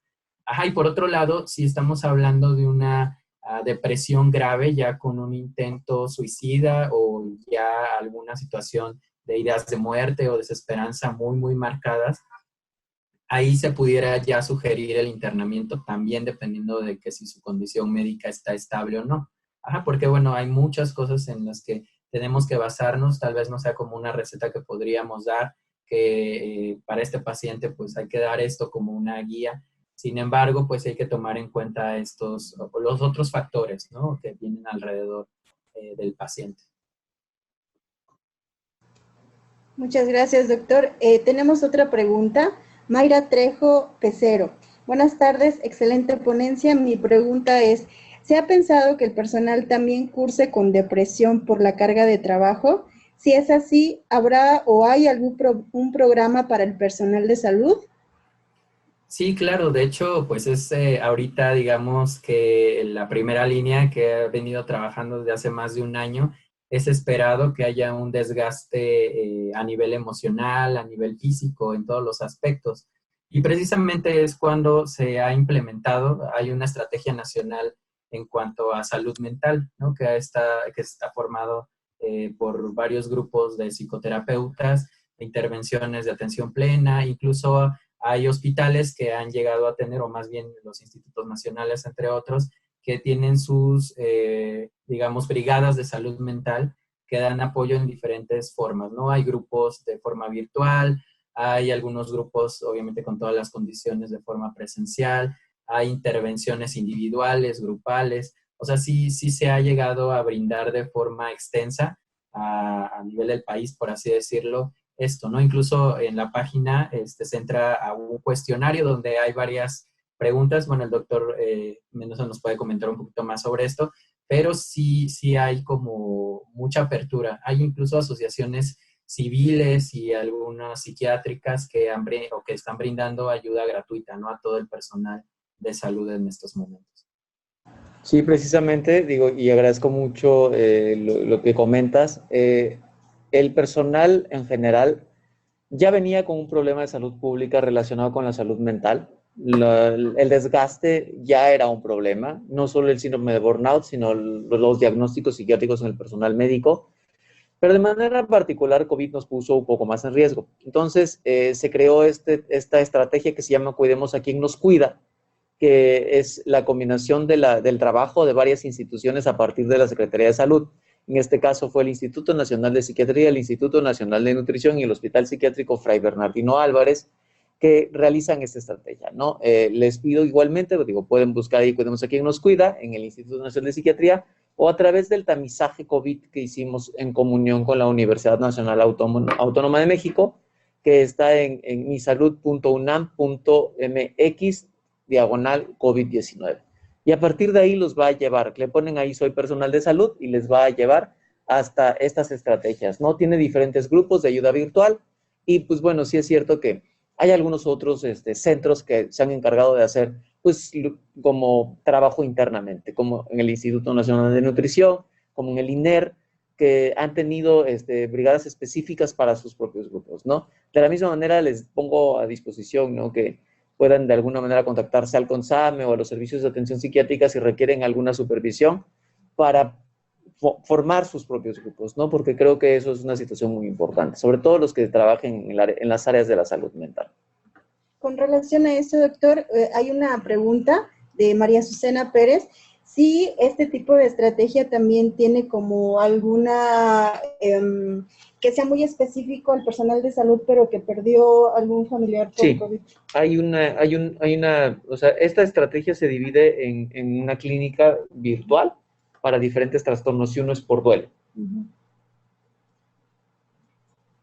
Speaker 2: Ajá, y por otro lado, si estamos hablando de una depresión grave, ya con un intento suicida o ya alguna situación de ideas de muerte o desesperanza muy, muy marcadas, ahí se pudiera ya sugerir el internamiento también dependiendo de que si su condición médica está estable o no. Ajá, porque bueno, hay muchas cosas en las que tenemos que basarnos, tal vez no sea como una receta que podríamos dar, que para este paciente pues hay que dar esto como una guía, Sin embargo, pues hay que tomar en cuenta los otros factores, ¿no?, que vienen alrededor del paciente.
Speaker 3: Muchas gracias, doctor. Tenemos otra pregunta. Mayra Trejo Pecero. Buenas tardes, excelente ponencia. Mi pregunta es, ¿se ha pensado que el personal también curse con depresión por la carga de trabajo? Si es así, ¿habrá o hay un programa para el personal de salud?
Speaker 2: Sí, claro. De hecho, pues es ahorita, digamos, que la primera línea que ha venido trabajando desde hace más de un año. Es esperado que haya un desgaste a nivel emocional, a nivel físico, en todos los aspectos. Y precisamente es cuando se ha implementado, hay una estrategia nacional en cuanto a salud mental, ¿no?, que está formado por varios grupos de psicoterapeutas, de intervenciones de atención plena. Incluso hay hospitales que han llegado a tener, o más bien los institutos nacionales, entre otros, que tienen sus, digamos, brigadas de salud mental que dan apoyo en diferentes formas, ¿no? Hay grupos de forma virtual, hay algunos grupos, obviamente, con todas las condiciones de forma presencial, hay intervenciones individuales, grupales. O sea, sí se ha llegado a brindar de forma extensa a nivel del país, por así decirlo, esto, ¿no? Incluso en la página se entra a un cuestionario donde hay varias preguntas. Bueno, el doctor Mendoza nos puede comentar un poquito más sobre esto, pero sí hay como mucha apertura. Hay incluso asociaciones civiles y algunas psiquiátricas que están brindando ayuda gratuita, ¿no?, a todo el personal de salud en estos momentos.
Speaker 1: Sí, precisamente, digo, y agradezco mucho lo que comentas. El personal en general ya venía con un problema de salud pública relacionado con la salud mental. El desgaste ya era un problema, no solo el síndrome de burnout, sino los diagnósticos psiquiátricos en el personal médico, pero de manera particular COVID nos puso un poco más en riesgo. Entonces se creó esta estrategia que se llama Cuidemos a quien nos cuida, que es la combinación del trabajo de varias instituciones a partir de la Secretaría de Salud. En este caso fue el Instituto Nacional de Psiquiatría, el Instituto Nacional de Nutrición y el Hospital Psiquiátrico Fray Bernardino Álvarez, que realizan esta estrategia, ¿no? Les pido igualmente, digo, pueden buscar ahí Cuidemos a quien nos cuida en el Instituto Nacional de Psiquiatría o a través del tamizaje COVID que hicimos en comunión con la Universidad Nacional Autónoma de México, que está en misalud.unam.mx/COVID-19. Y a partir de ahí los va a llevar, le ponen ahí soy personal de salud y les va a llevar hasta estas estrategias, ¿no? Tiene diferentes grupos de ayuda virtual y pues bueno, sí es cierto que hay algunos otros centros que se han encargado de hacer pues como trabajo internamente, como en el Instituto Nacional de Nutrición, como en el INER, que han tenido brigadas específicas para sus propios grupos, ¿no? De la misma manera les pongo a disposición, ¿no?, que puedan de alguna manera contactarse al CONSAME o a los servicios de atención psiquiátrica si requieren alguna supervisión para formar sus propios grupos, ¿no? Porque creo que eso es una situación muy importante, sobre todo los que trabajen en las áreas de la salud mental.
Speaker 3: Con relación a eso, doctor, hay una pregunta de María Azucena Pérez. Si este tipo de estrategia también tiene como alguna, que sea muy específico al personal de salud, pero que perdió algún familiar por COVID.
Speaker 1: Sí, o sea, esta estrategia se divide en una clínica virtual para diferentes trastornos y uno es por duelo.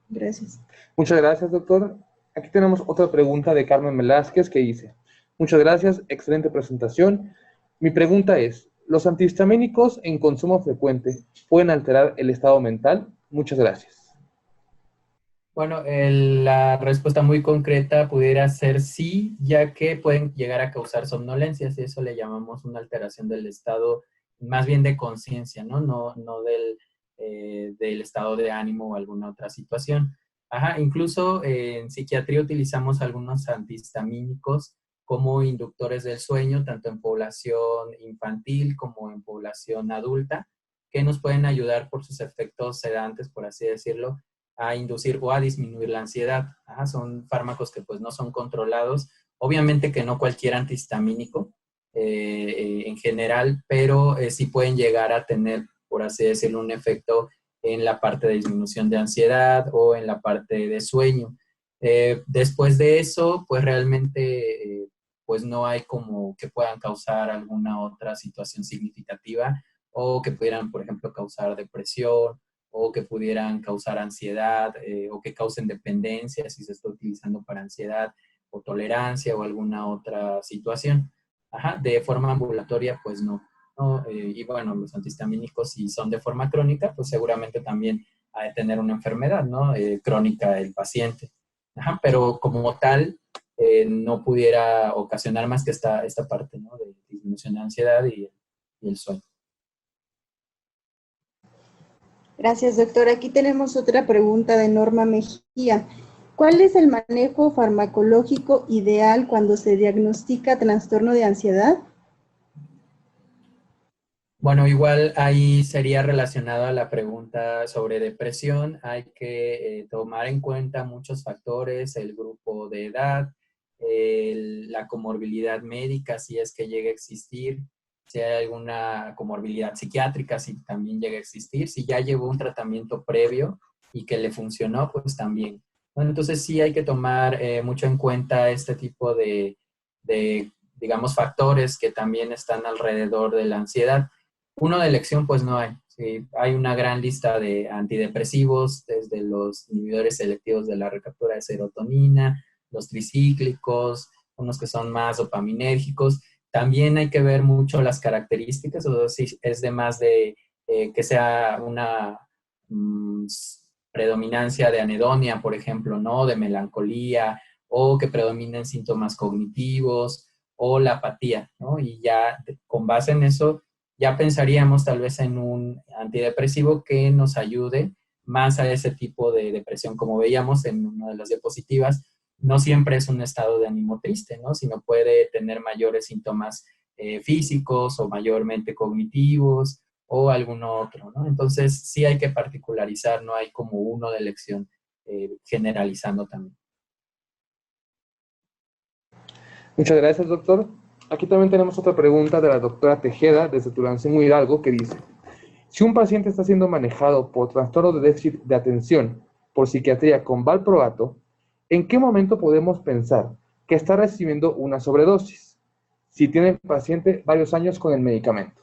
Speaker 3: Gracias.
Speaker 4: Muchas gracias, doctor. Aquí tenemos otra pregunta de Carmen Velázquez que dice, muchas gracias, excelente presentación. Mi pregunta es, ¿los antihistamínicos en consumo frecuente pueden alterar el estado mental? Muchas gracias.
Speaker 2: Bueno, la respuesta muy concreta pudiera ser sí, ya que pueden llegar a causar somnolencias y eso le llamamos una alteración del estado, más bien de conciencia, ¿no? No del estado de ánimo o alguna otra situación. Ajá, incluso en psiquiatría utilizamos algunos antihistamínicos como inductores del sueño, tanto en población infantil como en población adulta, que nos pueden ayudar por sus efectos sedantes, por así decirlo, a inducir o a disminuir la ansiedad. Ajá, son fármacos que pues no son controlados. Obviamente que no cualquier antihistamínico en general, pero sí pueden llegar a tener, por así decirlo, un efecto en la parte de disminución de ansiedad o en la parte de sueño. Después de eso, pues realmente pues no hay como que puedan causar alguna otra situación significativa o que pudieran, por ejemplo, causar depresión o que pudieran causar ansiedad o que causen dependencia si se está utilizando para ansiedad o tolerancia o alguna otra situación. Ajá, de forma ambulatoria, pues no. ¿No? Y bueno, los antihistamínicos, si son de forma crónica, pues seguramente también ha de tener una enfermedad, ¿no? Crónica el paciente. Ajá, pero como tal, no pudiera ocasionar más que esta parte, ¿no? De disminución de ansiedad y el sueño.
Speaker 3: Gracias, doctor. Aquí tenemos otra pregunta de Norma Mejía. ¿Cuál es el manejo farmacológico ideal cuando se diagnostica trastorno de ansiedad?
Speaker 2: Bueno, igual ahí sería relacionado a la pregunta sobre depresión. Hay que tomar en cuenta muchos factores, el grupo de edad, la comorbilidad médica, si es que llega a existir, si hay alguna comorbilidad psiquiátrica, si también llega a existir, si ya llevó un tratamiento previo y que le funcionó, pues también. Bueno, entonces sí hay que tomar mucho en cuenta este tipo de, digamos, factores que también están alrededor de la ansiedad. Uno de elección, pues no hay. Sí, hay una gran lista de antidepresivos, desde los inhibidores selectivos de la recaptura de serotonina, los tricíclicos, unos que son más dopaminérgicos. También hay que ver mucho las características, o sea, si es de más de que sea una predominancia de anedonia, por ejemplo, ¿no? De melancolía, o que predominen síntomas cognitivos, o la apatía, ¿no? Y ya con base en eso, ya pensaríamos tal vez en un antidepresivo que nos ayude más a ese tipo de depresión. Como veíamos en una de las diapositivas, no siempre es un estado de ánimo triste, ¿no? Sino puede tener mayores síntomas físicos o mayormente cognitivos o alguno otro, ¿no? Entonces sí hay que particularizar, no hay como uno de elección generalizando también.
Speaker 4: Muchas gracias, doctor. Aquí también tenemos otra pregunta de la doctora Tejeda desde Tulancingo Hidalgo que dice: si un paciente está siendo manejado por trastorno de déficit de atención por psiquiatría con valproato, ¿en qué momento podemos pensar que está recibiendo una sobredosis? Si tiene el paciente varios años con el medicamento.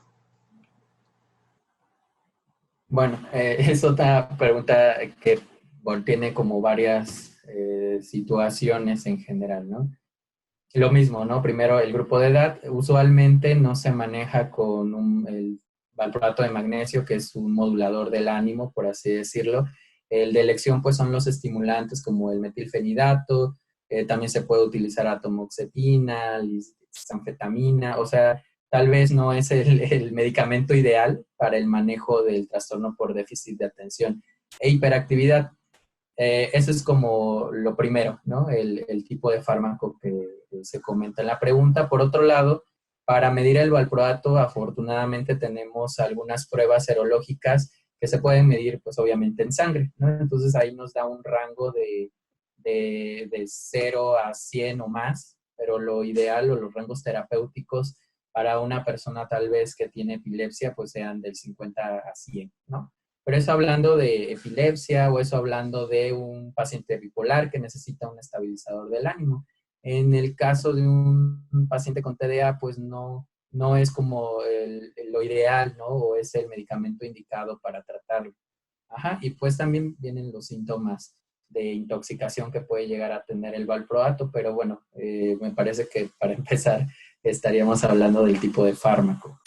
Speaker 2: Bueno, es otra pregunta que bueno, tiene como varias situaciones en general, ¿no? Lo mismo, ¿no? Primero, el grupo de edad usualmente no se maneja con el valproato de magnesio, que es un modulador del ánimo, por así decirlo. El de elección, pues, son los estimulantes como el metilfenidato, también se puede utilizar atomoxetina, lisdexanfetamina, o sea, tal vez no es el medicamento ideal para el manejo del trastorno por déficit de atención e hiperactividad. Eso es como lo primero, ¿no? El tipo de fármaco que se comenta en la pregunta. Por otro lado, para medir el valproato, afortunadamente tenemos algunas pruebas serológicas que se pueden medir, pues obviamente en sangre, ¿no? Entonces ahí nos da un rango de 0 a 100 o más, pero lo ideal o los rangos terapéuticos para una persona tal vez que tiene epilepsia, pues sean del 50 a 100, ¿no? Pero eso hablando de epilepsia o eso hablando de un paciente bipolar que necesita un estabilizador del ánimo. En el caso de un paciente con TDA, pues no es como lo ideal, ¿no? O es el medicamento indicado para tratarlo. Ajá, y pues también vienen los síntomas de intoxicación que puede llegar a tener el valproato, pero bueno, me parece que para empezar estaríamos hablando del tipo de fármaco.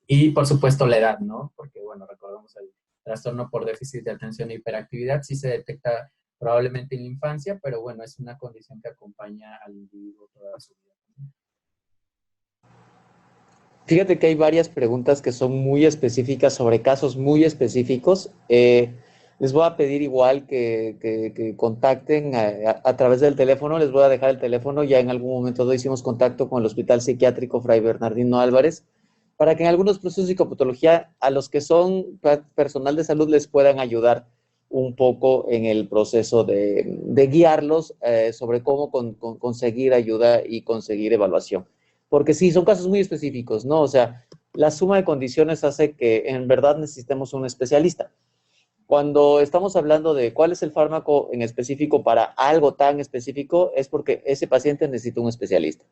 Speaker 2: Y por supuesto la edad, ¿no? Porque bueno, recordamos el trastorno por déficit de atención e hiperactividad sí se detecta probablemente en la infancia, pero bueno, es una condición que acompaña al individuo toda su vida.
Speaker 1: Fíjate que hay varias preguntas que son muy específicas sobre casos muy específicos. Les voy a pedir igual que contacten a través del teléfono. Les voy a dejar el teléfono. Ya en algún momento hicimos contacto con el Hospital Psiquiátrico Fray Bernardino Álvarez para que en algunos procesos de psicopatología a los que son personal de salud les puedan ayudar un poco en el proceso de guiarlos sobre cómo conseguir ayuda y conseguir evaluación. Porque sí, son casos muy específicos, ¿no? O sea, la suma de condiciones hace que en verdad necesitemos un especialista. Cuando estamos hablando de cuál es el fármaco en específico para algo tan específico, es porque ese paciente necesita un especialista.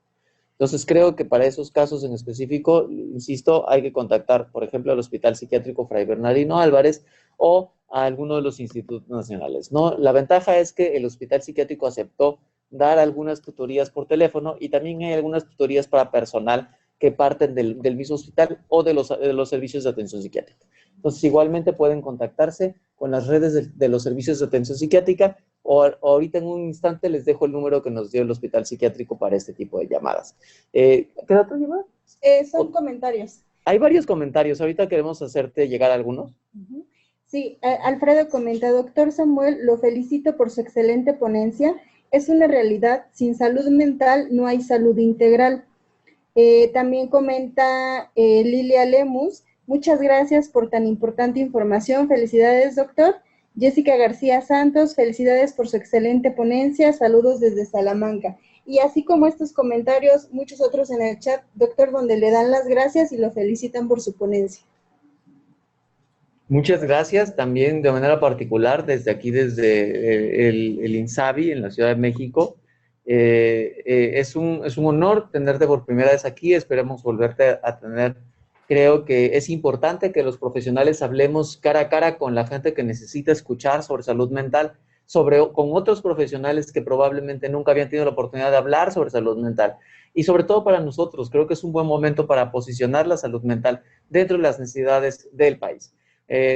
Speaker 1: Entonces, creo que para esos casos en específico, insisto, hay que contactar, por ejemplo, al Hospital Psiquiátrico Fray Bernardino Álvarez o a alguno de los institutos nacionales, ¿no? La ventaja es que el Hospital Psiquiátrico aceptó dar algunas tutorías por teléfono y también hay algunas tutorías para personal que parten del mismo hospital o de los servicios de atención psiquiátrica. Entonces, igualmente pueden contactarse con las redes de los servicios de atención psiquiátrica o ahorita en un instante les dejo el número que nos dio el Hospital Psiquiátrico para este tipo de llamadas. ¿Queda otra llamada?
Speaker 3: Son comentarios.
Speaker 1: Hay varios comentarios. Ahorita queremos hacerte llegar a algunos.
Speaker 3: Sí, Alfredo comenta, doctor Samuel, lo felicito por su excelente ponencia. Es una realidad, sin salud mental no hay salud integral. También comenta Lilia Lemus, muchas gracias por tan importante información. Felicidades, doctor. Jessica García Santos, felicidades por su excelente ponencia. Saludos desde Salamanca. Y así como estos comentarios, muchos otros en el chat, doctor, donde le dan las gracias y lo felicitan por su ponencia.
Speaker 1: Muchas gracias también de manera particular desde aquí, desde el INSABI en la Ciudad de México. Es un honor tenerte por primera vez aquí, esperemos volverte a tener. Creo que es importante que los profesionales hablemos cara a cara con la gente que necesita escuchar sobre salud mental, con otros profesionales que probablemente nunca habían tenido la oportunidad de hablar sobre salud mental. Y sobre todo para nosotros, creo que es un buen momento para posicionar la salud mental dentro de las necesidades del país.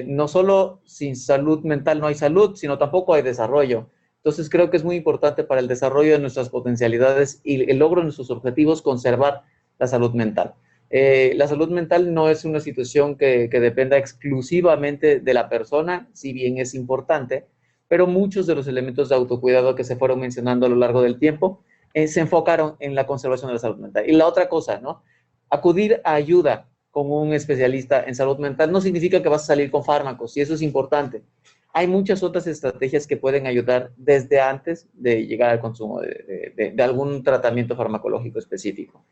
Speaker 1: No solo sin salud mental no hay salud, sino tampoco hay desarrollo. Entonces creo que es muy importante para el desarrollo de nuestras potencialidades y el logro de nuestros objetivos conservar la salud mental. La salud mental no es una situación que dependa exclusivamente de la persona, si bien es importante, pero muchos de los elementos de autocuidado que se fueron mencionando a lo largo del tiempo se enfocaron en la conservación de la salud mental. Y la otra cosa, ¿no? Acudir a ayuda con un especialista en salud mental no significa que vas a salir con fármacos, y eso es importante. Hay muchas otras estrategias que pueden ayudar desde antes de llegar al consumo de algún tratamiento farmacológico específico.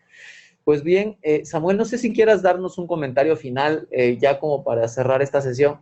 Speaker 1: Pues bien, Samuel, no sé si quieras darnos un comentario final ya como para cerrar esta sesión.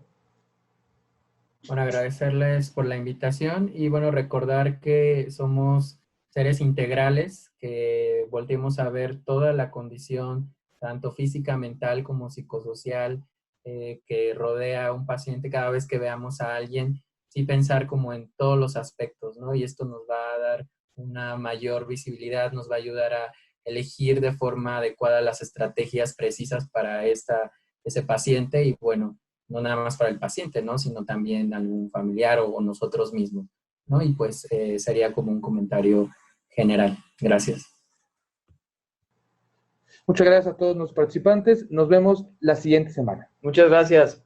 Speaker 2: Bueno, agradecerles por la invitación y bueno, recordar que somos seres integrales, que volteemos a ver toda la condición, tanto física, mental como psicosocial, que rodea a un paciente cada vez que veamos a alguien, sí pensar como en todos los aspectos, ¿no? Y esto nos va a dar una mayor visibilidad, nos va a ayudar a elegir de forma adecuada las estrategias precisas para ese paciente y bueno, no nada más para el paciente, ¿no? Sino también algún familiar o nosotros mismos, ¿no? Y pues sería como un comentario general. Gracias.
Speaker 4: Muchas gracias a todos los participantes. Nos vemos la siguiente semana.
Speaker 1: Muchas gracias.